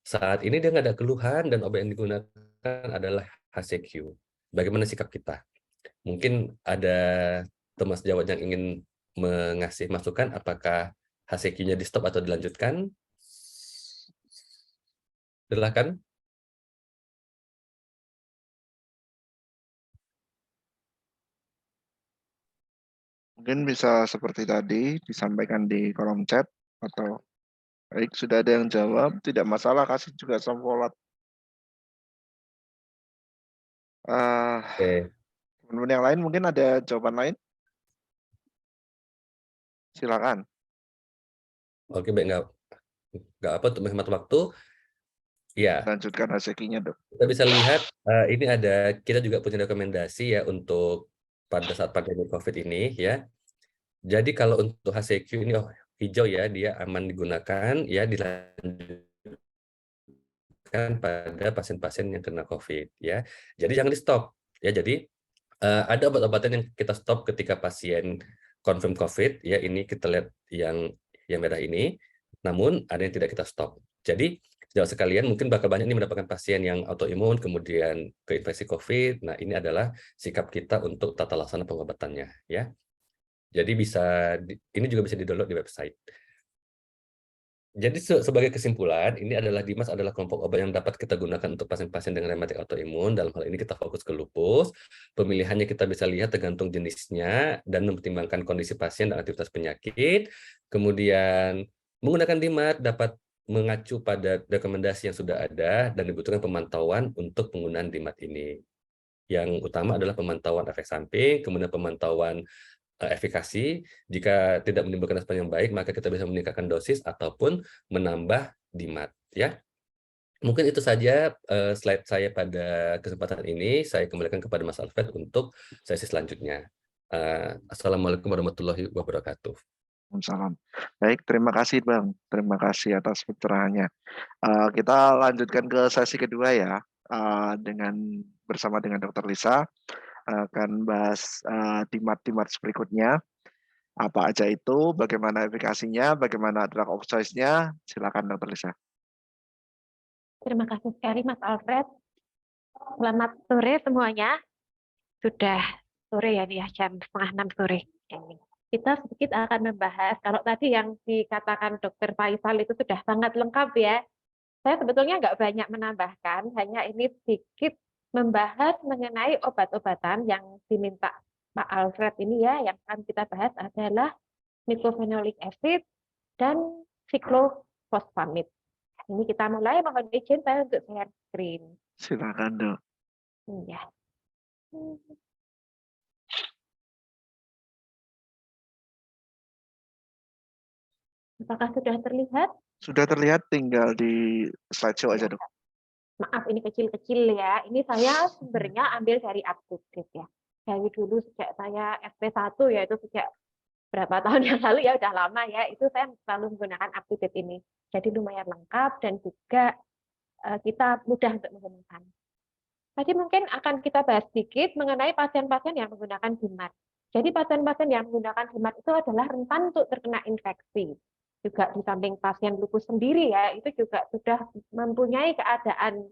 Saat ini dia nggak ada keluhan dan obat yang digunakan adalah HCQ. Bagaimana sikap kita? Mungkin ada teman sejawat yang ingin mengasih masukan apakah HCQ-nya di stop atau dilanjutkan? Silakan. Mungkin bisa seperti tadi disampaikan di kolom chat atau baik sudah ada yang jawab, tidak masalah kasih juga sampolat. Oke. Teman-teman yang lain mungkin ada jawaban lain? Silakan. Oke, baik, nggak apa untuk menghemat waktu. Ya, Lanjutkan HCQ-nya, Dok. kita bisa lihat ini kita juga punya rekomendasi ya untuk pada saat pandemi COVID ini ya. Jadi kalau untuk HCQ ini hijau ya, dia aman digunakan ya, dilanjutkan pada pasien-pasien yang kena COVID ya. Jadi jangan di stop ya. Jadi ada obat-obatan yang kita stop ketika pasien confirm COVID ya. Ini kita lihat yang merah ini. Namun ada yang tidak kita stop. Jadi sejauh sekalian mungkin bakal banyak ini mendapatkan pasien yang autoimun kemudian keinfeksi COVID. Nah, ini adalah sikap kita untuk tata laksana pengobatannya ya. Jadi ini juga bisa di-download di website. Jadi sebagai kesimpulan, ini adalah Dimas adalah kelompok obat yang dapat kita gunakan untuk pasien-pasien dengan rematik autoimun. Dalam hal ini kita fokus ke lupus. Pemilihannya kita bisa lihat tergantung jenisnya dan mempertimbangkan kondisi pasien dan aktivitas penyakit. Kemudian menggunakan DIMAT dapat mengacu pada rekomendasi yang sudah ada dan dibutuhkan pemantauan untuk penggunaan DIMAT ini. Yang utama adalah pemantauan efek samping, kemudian pemantauan efikasi. Jika tidak menimbulkan respon yang baik, maka kita bisa meningkatkan dosis ataupun menambah DIMAT ya. Mungkin itu saja slide saya pada kesempatan ini. Saya kembalikan kepada Mas Alfred untuk sesi selanjutnya. Assalamualaikum warahmatullahi wabarakatuh. Salam. Baik, terima kasih Bang. Terima kasih atas pencerahannya. Kita lanjutkan ke sesi kedua ya, bersama dengan Dr. Lisa. Akan bahas DIMAT berikutnya. Apa aja itu, bagaimana efikasinya, bagaimana drug of choice-nya. Silakan Dr. Lisa. Terima kasih sekali Mas Alfred. Selamat sore semuanya. Sudah sore ya nih, jam 5:30 sore. Kita sedikit akan membahas, kalau tadi yang dikatakan Dr. Faisal itu sudah sangat lengkap ya. Saya sebetulnya nggak banyak menambahkan, hanya ini sedikit membahas mengenai obat-obatan yang diminta Pak Alfred ini ya. Yang akan kita bahas adalah methylphenolic acid dan cyclophosphamide. Ini kita mulai, mohon izin saya untuk share screen. Silakan Dok. Ya. Apakah sudah terlihat? Sudah terlihat, tinggal di slideshow aja Dok. Maaf, ini kecil-kecil ya. Ini saya sumbernya ambil dari UpToDate ya. Dari dulu sejak saya SP1 ya, itu sejak berapa tahun yang lalu ya, udah lama ya, itu saya selalu menggunakan UpToDate ini. Jadi lumayan lengkap dan juga kita mudah untuk menggunakan. Tadi mungkin akan kita bahas sedikit mengenai pasien-pasien yang menggunakan DIMAT. Jadi pasien-pasien yang menggunakan DIMAT itu adalah rentan untuk terkena infeksi. Juga di samping pasien lupus sendiri ya, itu juga sudah mempunyai keadaan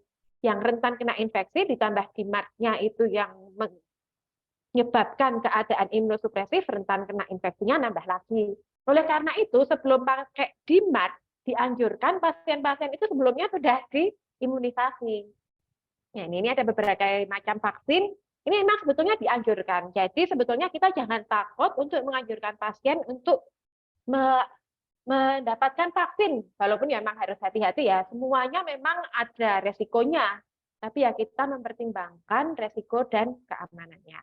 yang rentan kena infeksi, ditambah DIMAT-nya itu yang menyebabkan keadaan imunosupresif, rentan kena infeksinya nambah lagi. Oleh karena itu, sebelum pakai DIMAT, dianjurkan pasien-pasien itu sebelumnya sudah diimunisasi. Nah, ini ada beberapa macam vaksin. Ini memang sebetulnya dianjurkan. Jadi sebetulnya kita jangan takut untuk menganjurkan pasien untuk mendapatkan vaksin, walaupun ya memang harus hati-hati ya, semuanya memang ada resikonya, tapi ya kita mempertimbangkan resiko dan keamanannya.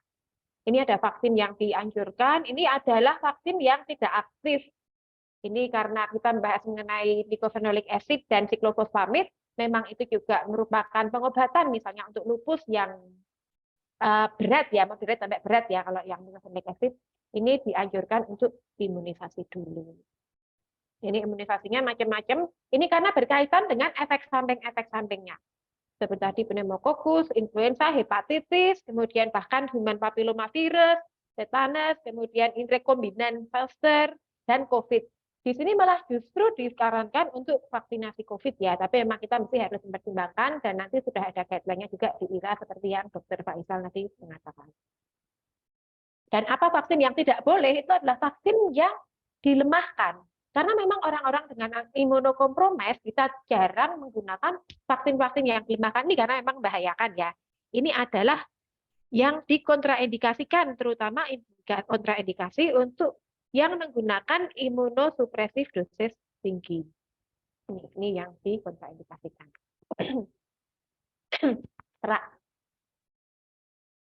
Ini ada vaksin yang dianjurkan, ini adalah vaksin yang tidak aktif. Ini karena kita membahas mengenai methylphenolic acid dan cyclophosphamide, memang itu juga merupakan pengobatan, misalnya untuk lupus yang berat ya, moderate sampai berat ya, kalau yang methylphenolic acid, ini dianjurkan untuk imunisasi dulu. Ini imunisasinya macam-macam. Ini karena berkaitan dengan efek sampingnya. Seperti tadi pneumokokus, influenza, hepatitis, kemudian bahkan human papillomavirus, tetanus, kemudian rekombinan zoster dan COVID. Di sini malah justru disarankan untuk vaksinasi COVID ya, tapi memang kita mesti harus mempertimbangkan dan nanti sudah ada guideline-nya juga di IRA seperti yang Dr. Faisal nanti mengatakan. Dan apa vaksin yang tidak boleh itu adalah vaksin yang dilemahkan. Karena memang orang-orang dengan imunokompromis kita jarang menggunakan vaksin-vaksin yang dilemahkan ini karena memang membahayakan ya. Ini adalah yang dikontraindikasikan, terutama kontraindikasi untuk yang menggunakan imunosupresif dosis tinggi. Ini yang dikontraindikasikan.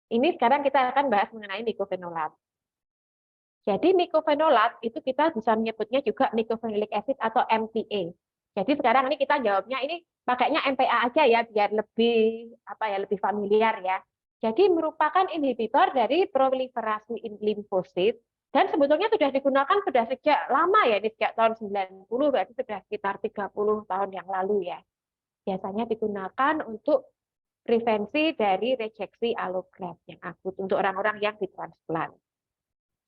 Ini sekarang kita akan bahas mengenai mycophenolate. Jadi mycophenolate itu kita bisa menyebutnya juga mycophenolic acid atau MPA. Jadi sekarang ini kita jawabnya ini pakainya MPA aja ya biar lebih lebih familiar ya. Jadi merupakan inhibitor dari proliferasi limfosit dan sebetulnya sudah digunakan sudah sejak lama ya, ini sejak tahun 90 berarti sudah sekitar 30 tahun yang lalu ya. Biasanya digunakan untuk prevensi dari rejeksi allograft yang akut untuk orang-orang yang ditransplant.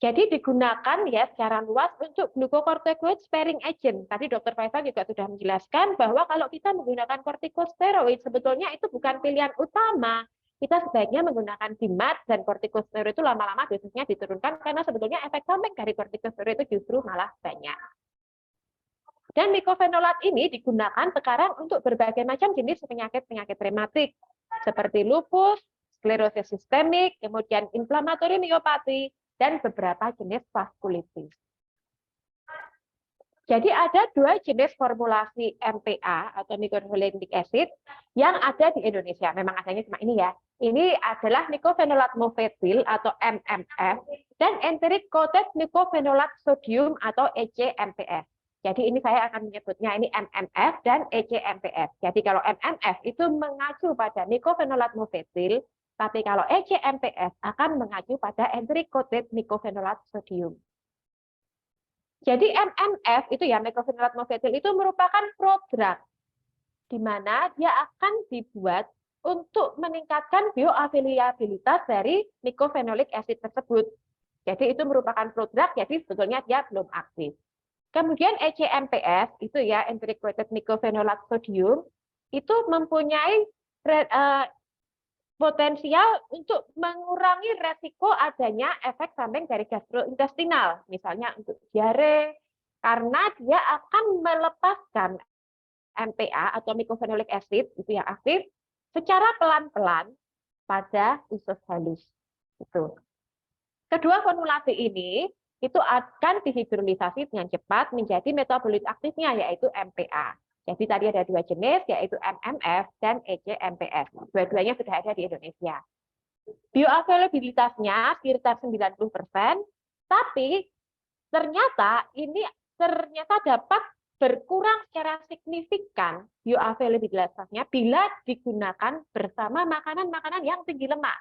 Jadi digunakan ya secara luas untuk glucocorticoid sparing agent. Tadi Dr. Faisal juga sudah menjelaskan bahwa kalau kita menggunakan kortikosteroid sebetulnya itu bukan pilihan utama. Kita sebaiknya menggunakan DMARD dan kortikosteroid itu lama-lama dosisnya diturunkan karena sebetulnya efek samping dari kortikosteroid itu justru malah banyak. Dan mycophenolate ini digunakan sekarang untuk berbagai macam jenis penyakit-penyakit rematik seperti lupus, sklerosis sistemik, kemudian inflammatory myopathy, dan beberapa jenis vaskulitis. Jadi ada dua jenis formulasi MPA atau mycophenolic acid yang ada di Indonesia. Memang adanya cuma ini ya. Ini adalah mycophenolate mofetil atau MMF dan enteric coated mycophenolate sodium atau ECMPS. Jadi ini saya akan menyebutnya ini MMF dan ECMPS. Jadi kalau MMF itu mengacu pada mycophenolate mofetil, tapi kalau ECMPS akan mengacu pada enteric coated mycophenolate sodium. Jadi MMF itu ya mycophenolate mofetil itu merupakan prodrug di mana dia akan dibuat untuk meningkatkan bioavailabilitas dari mycophenolic acid tersebut. Jadi itu merupakan prodrug, jadi sebetulnya dia belum aktif. Kemudian ECMPS itu ya enteric coated mycophenolate sodium itu mempunyai potensial untuk mengurangi resiko adanya efek samping dari gastrointestinal, misalnya untuk diare, karena dia akan melepaskan MPA atau mycophenolic acid itu yang aktif secara pelan-pelan pada usus halus. Itu. Kedua formulasi ini itu akan dihidrolisasi dengan cepat menjadi metabolit aktifnya yaitu MPA. Jadi tadi ada dua jenis, yaitu MMF dan ECMPS. Dua-duanya sudah ada di Indonesia. Bioavailabilitasnya sekitar 90%, tapi ternyata ini dapat berkurang secara signifikan bioavailabilitasnya bila digunakan bersama makanan-makanan yang tinggi lemak.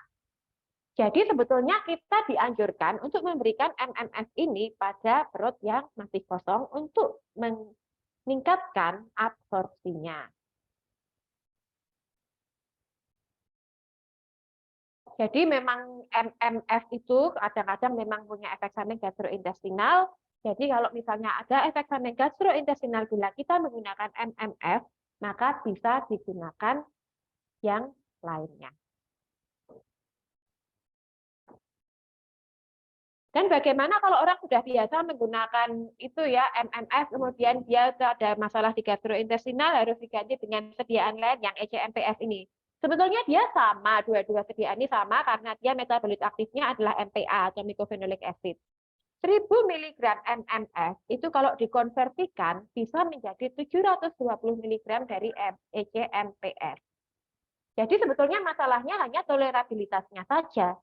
Jadi sebetulnya kita dianjurkan untuk memberikan MMF ini pada perut yang masih kosong untuk meningkatkan absorpsinya. Jadi memang MMF itu kadang-kadang memang punya efek samping gastrointestinal. Jadi kalau misalnya ada efek samping gastrointestinal bila kita menggunakan MMF, maka bisa digunakan yang lainnya. Dan bagaimana kalau orang sudah biasa menggunakan itu ya MMF, kemudian dia ada masalah di gastrointestinal harus diganti dengan sediaan lain yang ECMPS ini. Sebetulnya dia sama, dua-dua sediaan ini sama karena dia metabolit aktifnya adalah MPA atau mycophenolic acid. 1000 mg MMF itu kalau dikonversikan bisa menjadi 720 mg dari ECMPS. Jadi sebetulnya masalahnya hanya tolerabilitasnya saja.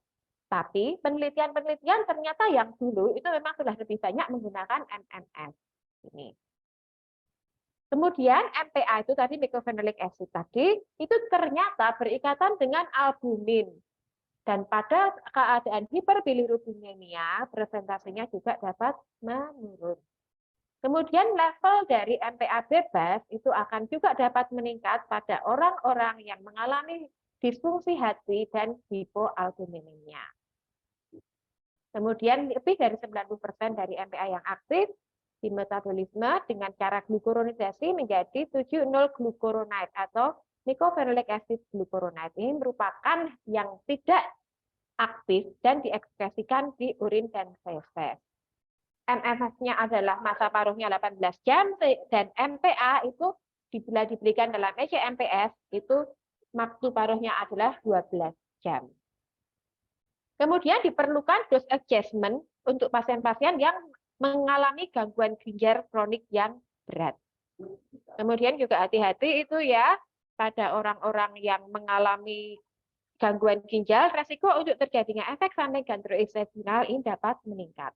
Tapi penelitian-penelitian ternyata yang dulu itu memang sudah lebih banyak menggunakan MMF. Ini. Kemudian MPA itu tadi mycophenolic acid tadi itu ternyata berikatan dengan albumin. Dan pada keadaan hiperbilirubinemia presentasinya juga dapat menurun. Kemudian level dari MPA bebas itu akan juga dapat meningkat pada orang-orang yang mengalami disfungsi hati dan hipoalbuminemia. Kemudian lebih dari 90% dari MPA yang aktif di metabolisme dengan cara glukuronidasi menjadi 7,0-glucuronide atau mycophenolic acid glucuronide. Ini merupakan yang tidak aktif dan diekspresikan di urin dan feses. MMF-nya adalah masa paruhnya 18 jam dan MPA itu bila diberikan dalam ECMPS itu waktu paruhnya adalah 12 jam. Kemudian diperlukan dose adjustment untuk pasien-pasien yang mengalami gangguan ginjal kronik yang berat. Kemudian juga hati-hati itu ya pada orang-orang yang mengalami gangguan ginjal, resiko untuk terjadinya efek samping gastrointestinal ini dapat meningkat.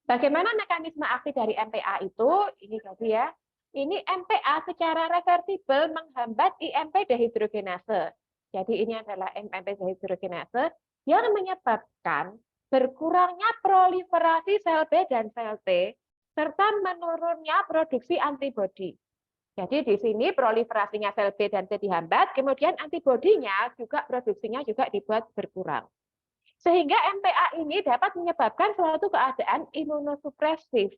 Bagaimana mekanisme aksi dari MPA itu? Ini tadi ya. Ini MPA secara reversibel menghambat IMP dehidrogenase. Jadi ini adalah IMP dehidrogenase yang menyebabkan berkurangnya proliferasi sel B dan sel T serta menurunnya produksi antibodi. Jadi di sini proliferasinya sel B dan T dihambat, kemudian antibodinya juga produksinya juga dibuat berkurang. Sehingga MPA ini dapat menyebabkan suatu keadaan imunosupresif.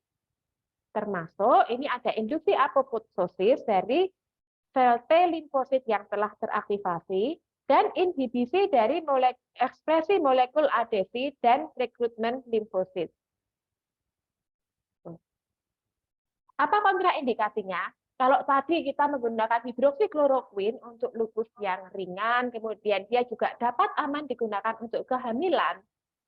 Termasuk ini ada induksi apoptosis dari sel T limfosit yang telah teraktivasi dan inhibisi dari ekspresi molekul adesi dan rekrutmen limfosit. Apa kontraindikasinya? Kalau tadi kita menggunakan hidroksikloroquine untuk lupus yang ringan, kemudian dia juga dapat aman digunakan untuk kehamilan.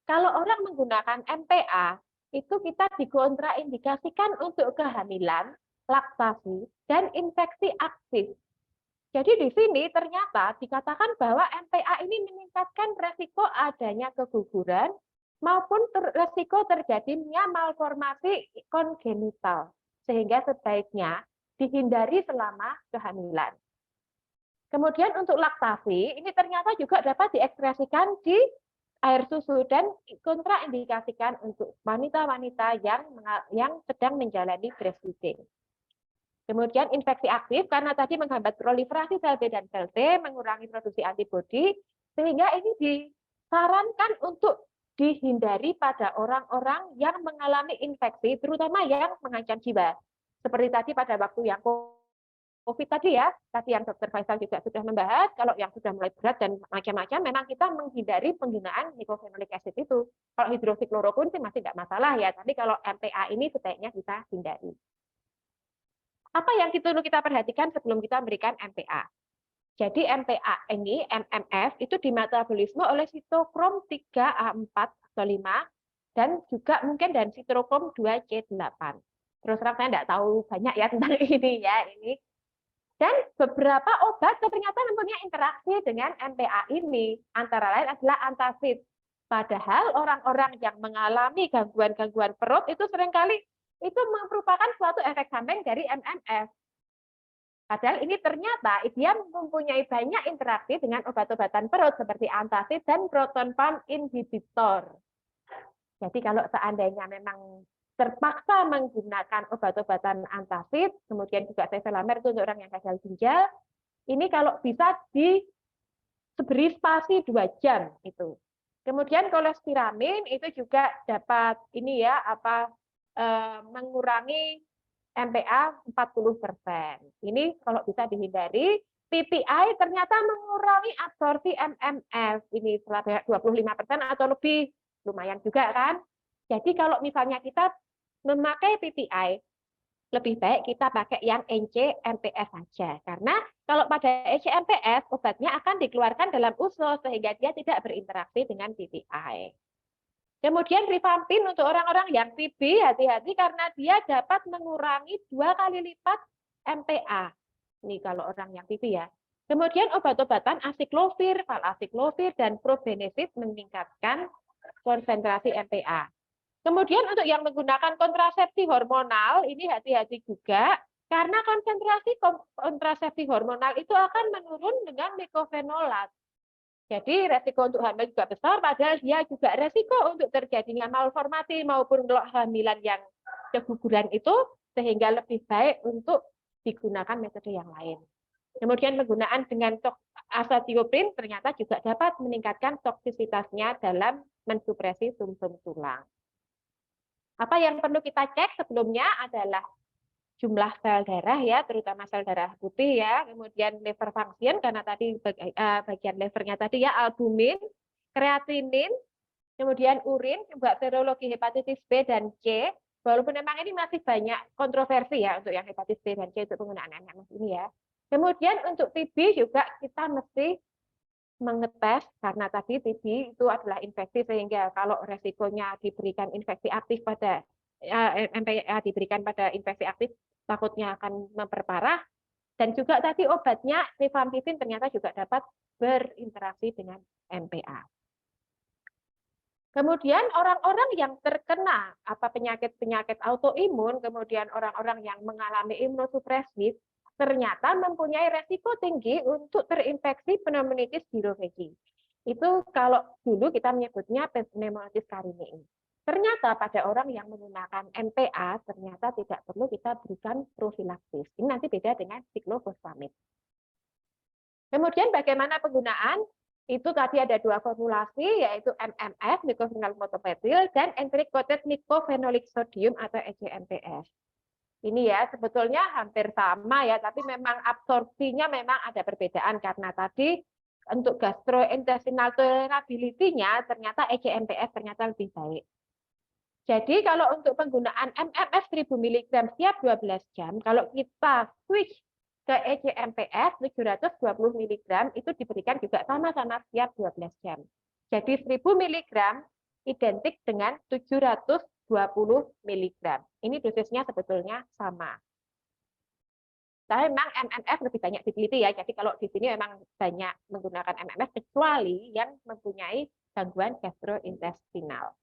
Kalau orang menggunakan MPA, itu kita dikontraindikasikan untuk kehamilan, laktasi, dan infeksi aktif. Jadi di sini ternyata dikatakan bahwa MPA ini meningkatkan resiko adanya keguguran maupun resiko terjadinya malformasi kongenital. Sehingga sebaiknya dihindari selama kehamilan. Kemudian untuk laktasi, ini ternyata juga dapat diekspresikan di air susu dan kontraindikasikan untuk wanita-wanita yang sedang menjalani breastfeeding. Kemudian infeksi aktif, karena tadi menghambat proliferasi sel B dan sel T, mengurangi produksi antibodi, sehingga ini disarankan untuk dihindari pada orang-orang yang mengalami infeksi, terutama yang mengancam jiwa. Seperti tadi pada waktu yang COVID tadi ya, tadi yang Dr. Faisal juga sudah membahas, kalau yang sudah mulai berat dan macam-macam, memang kita menghindari penggunaan mycophenolic acid itu. Kalau hidroksikloroquine sih masih tidak masalah ya, tapi kalau MPA ini sebaiknya kita hindari. Apa yang perlu kita perhatikan sebelum kita memberikan MPA? Jadi MPA ini, MMF, itu dimetabolisme oleh sitokrom 3A4 atau 5, dan juga mungkin dan sitokrom 2C8. Terus terang saya tidak tahu banyak ya tentang ini ya ini. Dan beberapa obat ternyata mempunyai interaksi dengan MPA ini. Antara lain adalah antacid. Padahal orang-orang yang mengalami gangguan-gangguan perut itu seringkali itu merupakan suatu efek samping dari MMF. Padahal ini ternyata dia mempunyai banyak interaksi dengan obat-obatan perut seperti antacid dan proton pump inhibitor. Jadi kalau seandainya memang terpaksa menggunakan obat-obatan antacid, kemudian juga sevelamer itu untuk orang yang gagal ginjal, ini kalau bisa diberi spasi 2 jam itu. Kemudian kolestiramin itu juga dapat ini ya mengurangi MPA 40%. Ini kalau bisa dihindari. PPI ternyata mengurangi absorpsi MMF ini 25% atau lebih, lumayan juga kan. Jadi kalau misalnya kita memakai PPI, lebih baik kita pakai yang NC-MPS saja. Karena kalau pada NC-MPS, obatnya akan dikeluarkan dalam usus, sehingga dia tidak berinteraksi dengan PPI. Kemudian rifampin untuk orang-orang yang TB, hati-hati karena dia dapat mengurangi 2 kali lipat MPA. Ini kalau orang yang TB ya. Kemudian obat-obatan asiklovir, valasiklovir, dan probenecid meningkatkan konsentrasi MPA. Kemudian untuk yang menggunakan kontrasepsi hormonal, ini hati-hati juga, karena konsentrasi kontrasepsi hormonal itu akan menurun dengan mycophenolate. Jadi resiko untuk hamil juga besar, padahal dia juga resiko untuk terjadinya malformasi maupun kehamilan yang keguguran itu, sehingga lebih baik untuk digunakan metode yang lain. Kemudian penggunaan dengan azathioprin ternyata juga dapat meningkatkan toksisitasnya dalam mensupresi sumsum tulang. Apa yang perlu kita cek sebelumnya adalah jumlah sel darah ya, terutama sel darah putih ya, kemudian liver function karena tadi bagian livernya tadi ya, albumin, kreatinin, kemudian urin, juga serologi hepatitis B dan C. Walaupun memang ini masih banyak kontroversi ya untuk yang hepatitis B dan C untuk penggunaan MMF ini ya. Kemudian untuk TB juga kita mesti mengetes karena tadi TB itu adalah infeksi, sehingga kalau resikonya diberikan infeksi aktif pada MPA diberikan pada infeksi aktif takutnya akan memperparah. Dan juga tadi obatnya rifampicin ternyata juga dapat berinteraksi dengan MPA. Kemudian orang-orang yang terkena penyakit-penyakit autoimun, kemudian orang-orang yang mengalami imunosupresif, ternyata mempunyai resiko tinggi untuk terinfeksi pneumonitis girovecii. Itu kalau dulu kita menyebutnya pneumonitis carinii. Ternyata pada orang yang menggunakan MPA, ternyata tidak perlu kita berikan profilaksis. Ini nanti beda dengan siklofosfamid. Kemudian bagaimana penggunaan? Itu tadi ada 2 formulasi, yaitu MMF, mycophenol metopetil, dan enteric coated mycophenolic sodium atau ECMPS. Ini ya, sebetulnya hampir sama ya, tapi memang absorpsinya memang ada perbedaan, karena tadi untuk gastrointestinal tolerability-nya ternyata ECMPS ternyata lebih baik. Jadi kalau untuk penggunaan MMF 1000 mg setiap 12 jam, kalau kita switch ke ECMPS 720 mg itu diberikan juga sama-sama setiap 12 jam. Jadi 1000 mg identik dengan 720 mg. Ini dosisnya sebetulnya sama. Tapi memang MMF lebih banyak diteliti ya. Jadi kalau di sini memang banyak menggunakan MMF kecuali yang mempunyai gangguan gastrointestinal.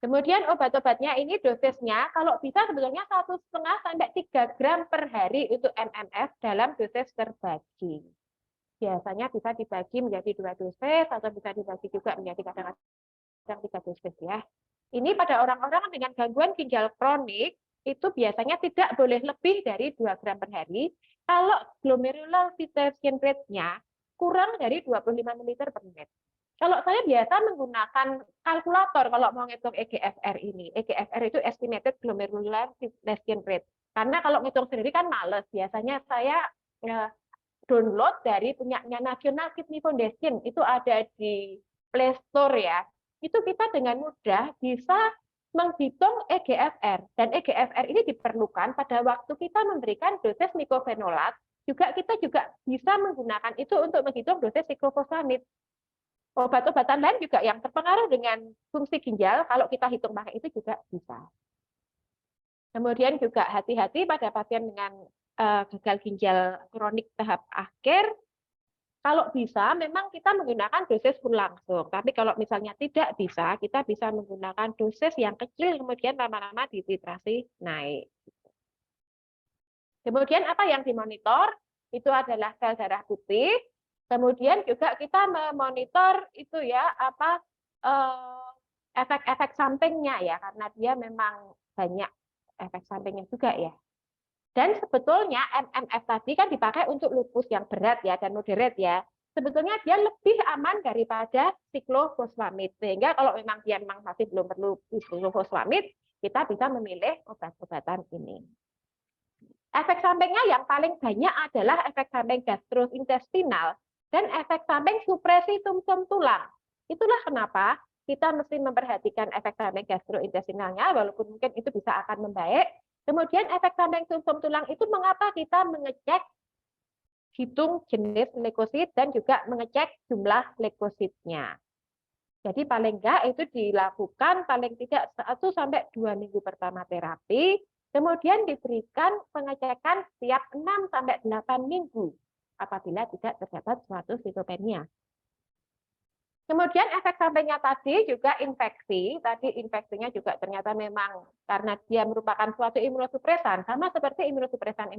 Kemudian obat-obatnya ini dosisnya kalau bisa sebetulnya 1,5 sampai 3 gram per hari untuk MMF dalam dosis terbagi. Biasanya bisa dibagi menjadi 2 dosis atau bisa dibagi juga menjadi kadang-kadang 3 dosis ya. Ini pada orang-orang dengan gangguan ginjal kronik itu biasanya tidak boleh lebih dari 2 gram per hari. Kalau glomerular filtration rate-nya kurang dari 25 ml per menit. Kalau saya biasa menggunakan kalkulator kalau mau ngitung EGFR ini. EGFR itu estimated glomerular filtration rate. Karena kalau ngitung sendiri kan males. Biasanya saya download dari punyanya National Kidney Foundation. Itu ada di Play Store ya. Itu kita dengan mudah bisa menghitung EGFR. Dan EGFR ini diperlukan pada waktu kita memberikan dosis mycophenolate. Kita juga bisa menggunakan itu untuk menghitung dosis siklofosfamid. Obat-obatan lain juga yang terpengaruh dengan fungsi ginjal, kalau kita hitung pakai itu juga bisa. Kemudian juga hati-hati pada pasien dengan gagal ginjal kronik tahap akhir. Kalau bisa, memang kita menggunakan dosis full langsung. Tapi kalau misalnya tidak bisa, kita bisa menggunakan dosis yang kecil, kemudian lama-lama dititrasi naik. Kemudian apa yang dimonitor? Itu adalah sel darah putih. Kemudian juga kita memonitor itu ya efek-efek sampingnya ya, karena dia memang banyak efek sampingnya juga ya. Dan sebetulnya MMF tadi kan dipakai untuk lupus yang berat ya dan moderate ya. Sebetulnya dia lebih aman daripada siklofosfamid. Sehingga kalau memang dia masih belum perlu siklofosfamid, kita bisa memilih obat-obatan ini. Efek sampingnya yang paling banyak adalah efek samping gastrointestinal dan efek samping supresi sumsum tulang. Itulah kenapa kita mesti memperhatikan efek samping gastrointestinalnya, walaupun mungkin itu bisa akan membaik. Kemudian efek samping sumsum tulang itu mengapa kita mengecek hitung jenis leukosit dan juga mengecek jumlah leukositnya. Jadi paling enggak itu dilakukan paling tidak 1 sampai 2 minggu pertama terapi, kemudian diberikan pengecekan setiap 6 sampai 8 minggu apabila tidak terdapat suatu sitopenia. Kemudian efek sampingnya tadi juga infeksi. Tadi infeksinya juga ternyata memang karena dia merupakan suatu imunosupresan, sama seperti imunosupresan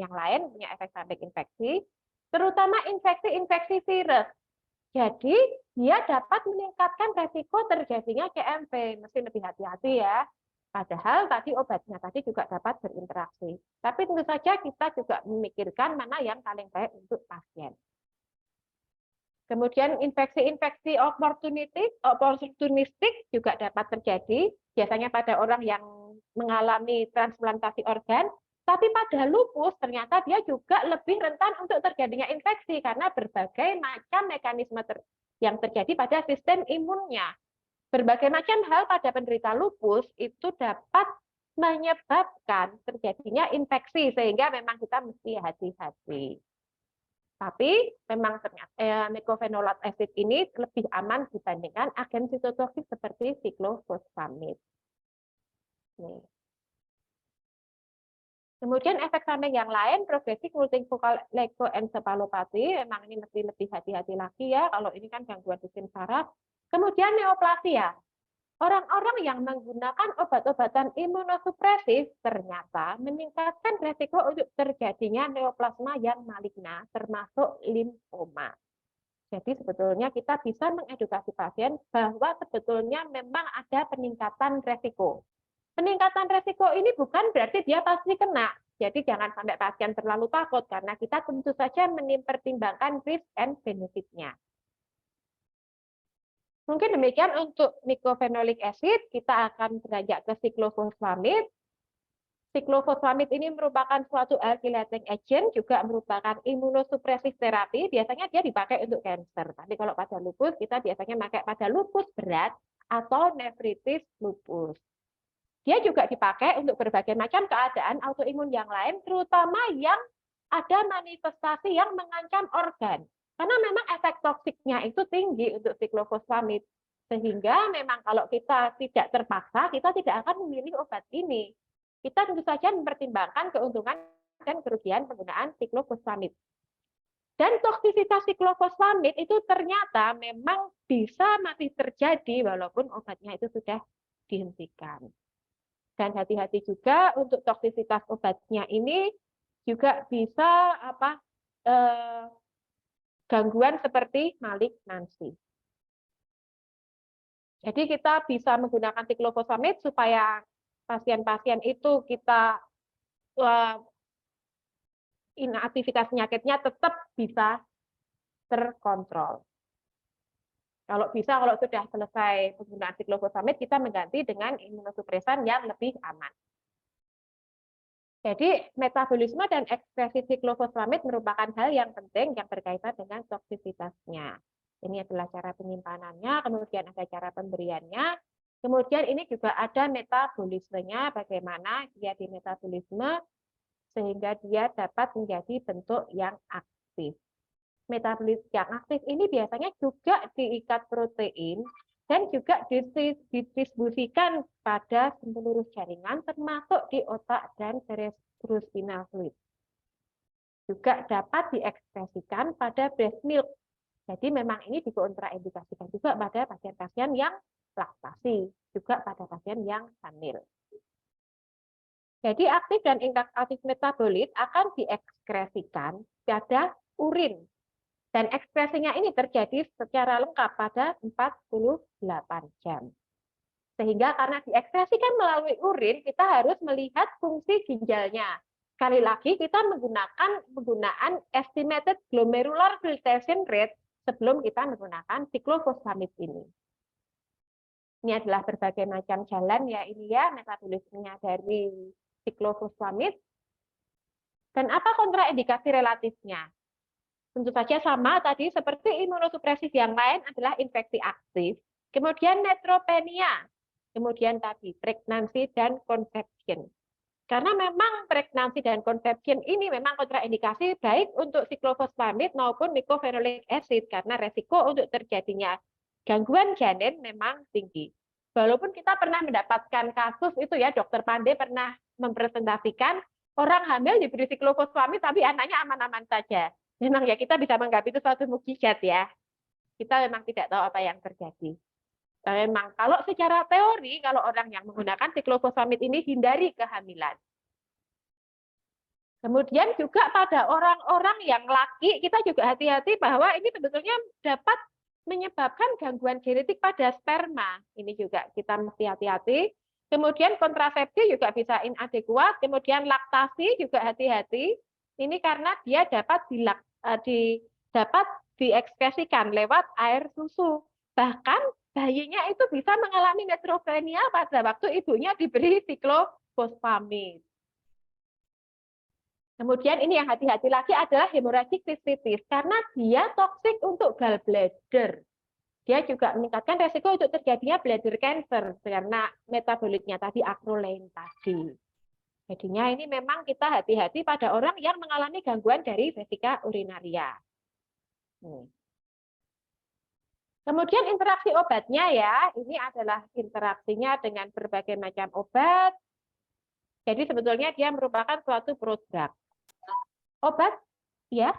yang lain punya efek samping infeksi, terutama infeksi virus. Jadi dia dapat meningkatkan resiko terjadinya CMV. Mesti lebih hati-hati ya. Padahal tadi obatnya tadi juga dapat berinteraksi. Tapi tentu saja kita juga memikirkan mana yang paling baik untuk pasien. Kemudian infeksi-infeksi oportunistik juga dapat terjadi, biasanya pada orang yang mengalami transplantasi organ, tapi pada lupus ternyata dia juga lebih rentan untuk terjadinya infeksi karena berbagai macam mekanisme yang terjadi pada sistem imunnya. Berbagai macam hal pada penderita lupus itu dapat menyebabkan terjadinya infeksi, sehingga memang kita mesti hati-hati. Tapi memang ternyata mecofenolat acid ini lebih aman dibandingkan agen sitotoksik seperti siklofosfamid. Nih. Kemudian efek samping yang lain, progresif multifokal leukoencephalopathy, memang ini mesti lebih hati-hati lagi ya, kalau ini kan gangguan sistem saraf. Kemudian neoplasia. Orang-orang yang menggunakan obat-obatan imunosupresif ternyata meningkatkan resiko untuk terjadinya neoplasma yang maligna, termasuk limfoma. Jadi sebetulnya kita bisa mengedukasi pasien bahwa sebetulnya memang ada peningkatan resiko. Peningkatan resiko ini bukan berarti dia pasti kena. Jadi jangan sampai pasien terlalu takut, karena kita tentu saja mempertimbangkan risk and benefit-nya. Mungkin demikian untuk mecofenolic acid. Kita akan beranjak ke siklofosfamid. Siklofosfamid ini merupakan suatu alkylating agent, juga merupakan imunosupresif terapi. Biasanya dia dipakai untuk kanker. Tapi kalau pada lupus, kita biasanya pakai pada lupus berat atau nefritis lupus. Dia juga dipakai untuk berbagai macam keadaan autoimun yang lain, terutama yang ada manifestasi yang mengancam organ. Karena memang efek toksiknya itu tinggi untuk siklofosfamid. Sehingga memang kalau kita tidak terpaksa, kita tidak akan memilih obat ini. Kita tentu saja mempertimbangkan keuntungan dan kerugian penggunaan siklofosfamid. Dan toksisitas siklofosfamid itu ternyata memang bisa masih terjadi walaupun obatnya itu sudah dihentikan. Dan hati-hati juga untuk toksisitas obatnya ini juga bisa gangguan seperti malignansi. Jadi kita bisa menggunakan siklofosfamid supaya pasien-pasien itu kita aktivitas penyakitnya tetap bisa terkontrol. Kalau bisa, kalau sudah selesai penggunaan siklofosfamid, kita mengganti dengan imunosupresan yang lebih aman. Jadi metabolisme dan ekspresi siklofosfamid merupakan hal yang penting yang berkaitan dengan toksisitasnya. Ini adalah cara penyimpanannya, kemudian ada cara pemberiannya, kemudian ini juga ada metabolismenya, bagaimana dia di metabolisme sehingga dia dapat menjadi bentuk yang aktif. Metabolisme yang aktif ini biasanya juga diikat protein dan juga didistribusikan pada seluruh jaringan, termasuk di otak dan cerebrospinal fluid. Juga dapat diekspresikan pada breast milk. Jadi memang ini dikontraindikasikan juga pada pasien-pasien yang laktasi, juga pada pasien yang hamil. Jadi aktif dan inaktif metabolit akan diekspresikan pada urin. Dan ekspresinya ini terjadi secara lengkap pada 48 jam. Sehingga karena diekspresikan melalui urin, kita harus melihat fungsi ginjalnya. Sekali lagi, kita menggunakan estimated glomerular filtration rate sebelum kita menggunakan siklofosfamid ini. Ini adalah berbagai macam jalan ya ini ya metabolismenya dari siklofosfamid. Dan apa kontraindikasi relatifnya? Tentu saja sama tadi seperti imunosupresif yang lain adalah infeksi aktif, kemudian neutropenia, kemudian tadi pregnancy dan conception. Karena memang pregnancy dan conception ini memang kontraindikasi baik untuk siklofosfamid maupun mecofenolic acid karena resiko untuk terjadinya gangguan janin memang tinggi. Walaupun kita pernah mendapatkan kasus itu ya, Dokter Pande pernah mempresentasikan orang hamil diberi siklofosfamid tapi anaknya aman-aman saja. Memang ya kita bisa menganggap itu suatu mukjizat ya. Kita memang tidak tahu apa yang terjadi. Memang kalau secara teori, kalau orang yang menggunakan siklofosfamid ini hindari kehamilan. Kemudian juga pada orang-orang yang laki, kita juga hati-hati bahwa ini sebetulnya dapat menyebabkan gangguan genetik pada sperma. Ini juga kita mesti hati-hati. Kemudian kontrasepsi juga bisa inadekuat. Kemudian laktasi juga hati-hati. Ini karena dia dapat diekspresikan lewat air susu. Bahkan bayinya itu bisa mengalami neutropenia pada waktu ibunya diberi siklofosfamid. Kemudian ini yang hati-hati lagi adalah hemorrhagic cystitis karena dia toksik untuk gallbladder. Dia juga meningkatkan resiko untuk terjadinya bladder cancer karena metabolitnya tadi acrolein tadi. Jadinya ini memang kita hati-hati pada orang yang mengalami gangguan dari vesika urinaria. Kemudian interaksi obatnya ya, ini adalah interaksinya dengan berbagai macam obat. Jadi sebetulnya dia merupakan suatu produk. Obat ya,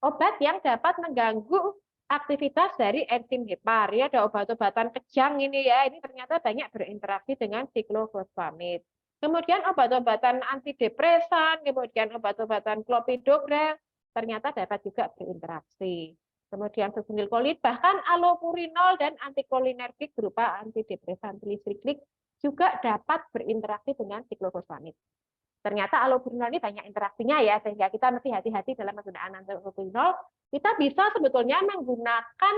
obat yang dapat mengganggu aktivitas dari enzim hepar. Ya, ada obat-obatan kejang ini ya, ini ternyata banyak berinteraksi dengan siklofosfamid. Kemudian obat-obatan antidepresan, kemudian obat-obatan clopidogrel, ternyata dapat juga berinteraksi. Kemudian succinylcholine, bahkan allopurinol dan antikolinergik berupa antidepresan trisiklik juga dapat berinteraksi dengan siklofosfamid. Ternyata allopurinol ini banyak interaksinya ya, sehingga kita mesti hati-hati dalam penggunaan allopurinol. Kita bisa sebetulnya menggunakan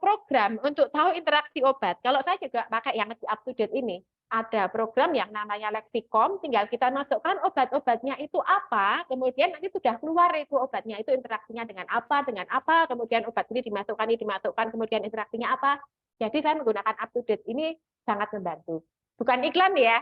program untuk tahu interaksi obat. Kalau saya juga pakai yang up to date ini, ada program yang namanya Lexicom, tinggal kita masukkan obat-obatnya itu apa, kemudian nanti sudah keluar itu obatnya itu interaksinya dengan apa, kemudian obat ini dimasukkan, kemudian interaksinya apa. Jadi saya menggunakan up to date ini sangat membantu. Bukan iklan ya.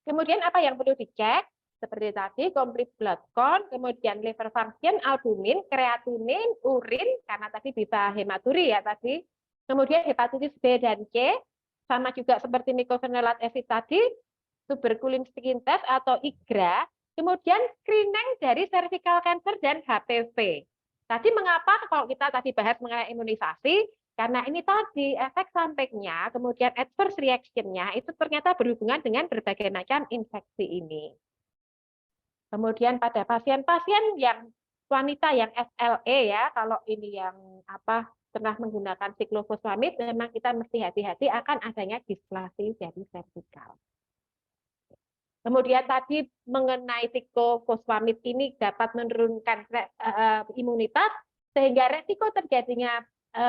Kemudian apa yang perlu dicek? Seperti tadi, complete blood count, kemudian liver function, albumin, kreatinin, urin, karena tadi bisa hematuri ya tadi. Kemudian hepatitis B dan C, sama juga seperti mycophenolate acid tadi, tuberculin skin test atau IGRA, kemudian screening dari cervical cancer dan HPV. Tadi mengapa kalau kita tadi bahas mengenai imunisasi, karena ini tadi efek sampingnya, kemudian adverse reaction-nya itu ternyata berhubungan dengan berbagai macam infeksi ini. Kemudian pada pasien-pasien yang wanita yang SLE ya, kalau ini yang pernah menggunakan siklofosfamid, memang kita mesti hati-hati akan adanya displasi dari vertikal. Kemudian tadi mengenai siklofosfamid ini dapat menurunkan imunitas, sehingga resiko terjadinya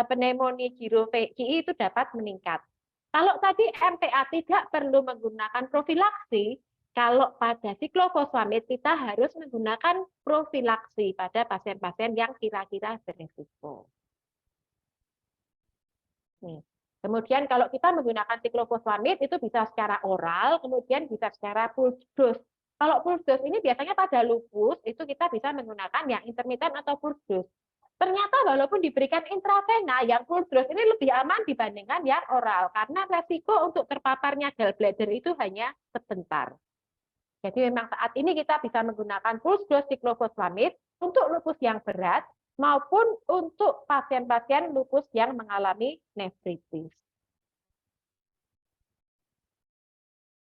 pneumonia giroVGI itu dapat meningkat. Kalau tadi MPA tidak perlu menggunakan profilaksi, kalau pada siklofosfamid kita harus menggunakan profilaksi pada pasien-pasien yang kira-kira beresiko. Kemudian kalau kita menggunakan siklofosfamid itu bisa secara oral, kemudian bisa secara pulse dose. Kalau pulse dose ini biasanya pada lupus itu kita bisa menggunakan yang intermittent atau pulse dose. Ternyata walaupun diberikan intravena, yang pulse dose ini lebih aman dibandingkan yang oral karena resiko untuk terpaparnya gallbladder itu hanya sebentar. Jadi memang saat ini kita bisa menggunakan pulse dose siklofosfamid untuk lupus yang berat maupun untuk pasien-pasien lupus yang mengalami nefritis.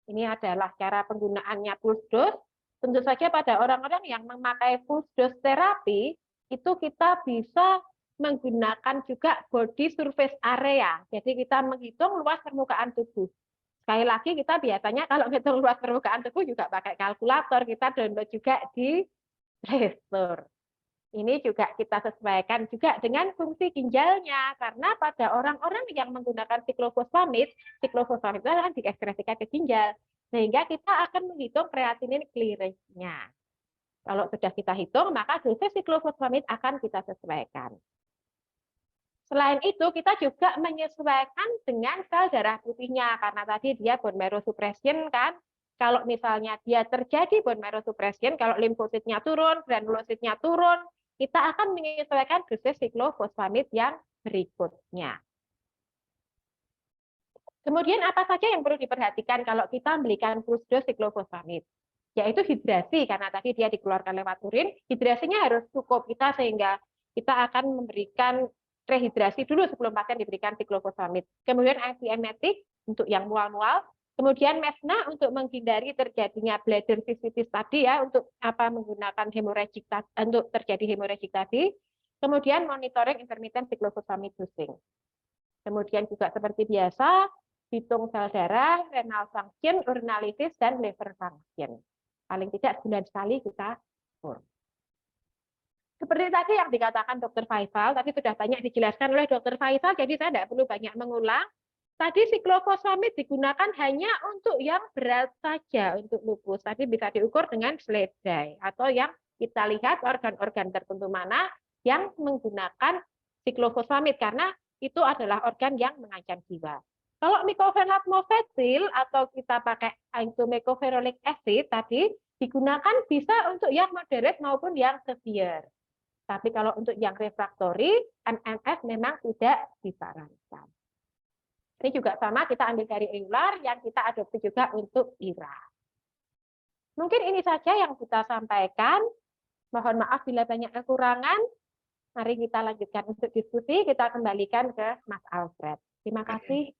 Ini adalah cara penggunaannya pulse dose. Tentu saja pada orang-orang yang memakai pulse dose terapi, itu kita bisa menggunakan juga body surface area. Jadi kita menghitung luas permukaan tubuh. Sekali lagi kita biasanya kalau ngitung luas permukaan tubuh juga pakai kalkulator, kita download juga di Play Store. Ini juga kita sesuaikan juga dengan fungsi ginjalnya, karena pada orang-orang yang menggunakan siklofosfamid itu akan diekspresikan ke ginjal, sehingga kita akan menghitung kreatinin clearance-nya. Kalau sudah kita hitung, maka dosis siklofosfamid akan kita sesuaikan. Selain itu, kita juga menyesuaikan dengan sel darah putihnya, karena tadi dia bone marrow suppression kan. Kalau misalnya dia terjadi bone marrow suppression, kalau limfositnya turun, granulositnya turun, kita akan menyesuaikan dosis siklofosfamid yang berikutnya. Kemudian apa saja yang perlu diperhatikan kalau kita memberikan pulse dose siklofosfamid? Yaitu hidrasi, karena tadi dia dikeluarkan lewat urin, hidrasinya harus cukup kita sehingga kita akan memberikan rehidrasi dulu sebelum pasien diberikan siklofosfamid. Kemudian antiemetik untuk yang mual-mual, kemudian mesna untuk menghindari terjadinya bladder cystitis tadi ya, untuk menggunakan hemorrhagic untuk terjadi hemorrhagic tadi. Kemudian monitoring intermittent siklofosfamid dosing. Kemudian juga seperti biasa, hitung sel darah, renal function, urinalisis, dan liver function. Paling tidak sebulan sekali kita ukur. Seperti tadi yang dikatakan Dr. Faisal, tadi sudah banyak dijelaskan oleh Dr. Faisal, jadi saya tidak perlu banyak mengulang. Tadi siklofosfamid digunakan hanya untuk yang berat saja, untuk lupus. Tadi bisa diukur dengan SLEDAI, atau yang kita lihat organ-organ tertentu mana yang menggunakan siklofosfamid, karena itu adalah organ yang mengancam jiwa. Kalau mycophenolate mofetil atau kita pakai mecophenolic acid tadi digunakan bisa untuk yang moderate maupun yang severe. Tapi kalau untuk yang refraktori, MMF memang tidak disarankan. Ini juga sama, kita ambil dari EULAR yang kita adopsi juga untuk IRA. Mungkin ini saja yang kita sampaikan. Mohon maaf bila banyak kekurangan. Mari kita lanjutkan untuk diskusi. Kita kembalikan ke Mas Alfred. Terima kasih.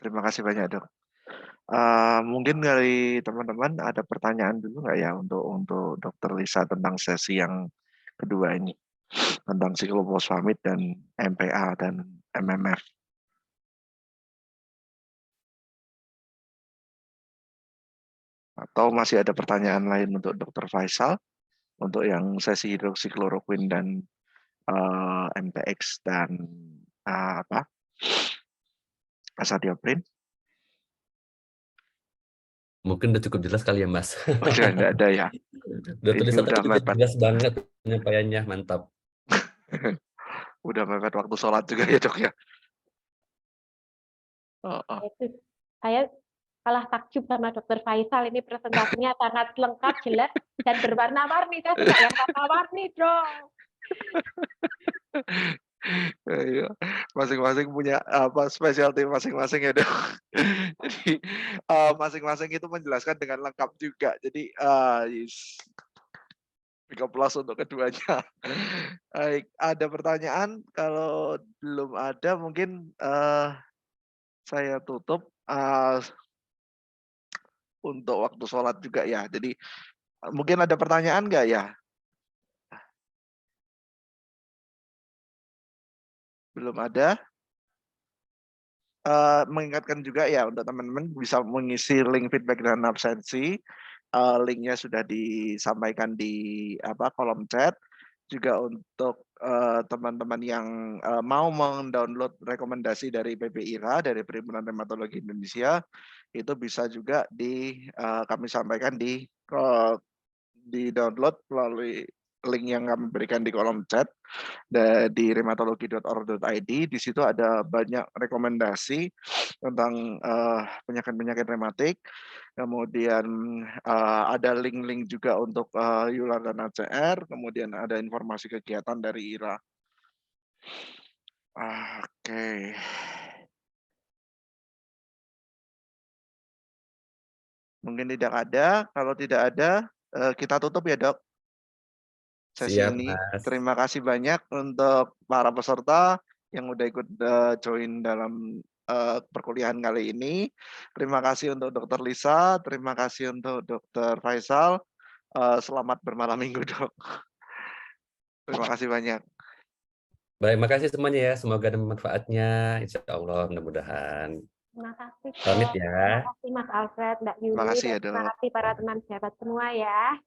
Terima kasih banyak, Dok. Mungkin dari teman-teman ada pertanyaan dulu nggak ya untuk Dr. Lisa tentang sesi yang kedua ini, tentang siklofosfamid dan MPA dan MMF. Atau masih ada pertanyaan lain untuk Dr. Faisal untuk yang sesi hidroksikloroquine dan MTX dan azathioprine? Mungkin udah cukup jelas kali ya, Mas. Udah enggak ada ya. Dr. Lisa udah juga mepet. jelas banget penyampaiannya, mantap. Udah mepet waktu sholat juga ya, Dok ya. Saya kalah takjub sama Dr. Faisal, ini presentasinya sangat lengkap, jelas, dan berwarna-warni. Saya suka yang warna-warni, dong. Masing-masing punya specialty masing-masing ya, Dok. Jadi masing-masing itu menjelaskan dengan lengkap juga. Jadi Big plus untuk keduanya. Baik, ada pertanyaan? Kalau belum ada, mungkin saya tutup untuk waktu sholat juga ya. Jadi mungkin ada pertanyaan nggak ya? Belum ada. Mengingatkan juga ya untuk teman-teman bisa mengisi link feedback dan absensi. Linknya sudah disampaikan di kolom chat. Juga untuk teman-teman yang mau mendownload rekomendasi dari PPIRA, dari Perhimpunan Rheumatologi Indonesia, itu bisa juga kami sampaikan di download melalui link yang kami berikan di kolom chat di rheumatologi.org.id. Di situ ada banyak rekomendasi tentang penyakit-penyakit rematik. Kemudian ada link-link juga untuk EULAR dan ACR. Kemudian ada informasi kegiatan dari IRA. Oke. Mungkin tidak ada. Kalau tidak ada, kita tutup ya, Dok. Sesi Siap, ini. Mas. Terima kasih banyak untuk para peserta yang udah ikut join dalam perkuliahan kali ini. Terima kasih untuk Dr. Lisa, terima kasih untuk Dr. Faisal. Selamat bermalam minggu, Dok. Terima kasih banyak. Baik, makasih semuanya ya. Semoga ada manfaatnya. Insya Allah, mudah-mudahan. Terima kasih, Pamit ya. Terima kasih Mas Alfred, Mbak Yuli, Terima kasih ya, terima Dok. kasih para teman sahabat semua ya.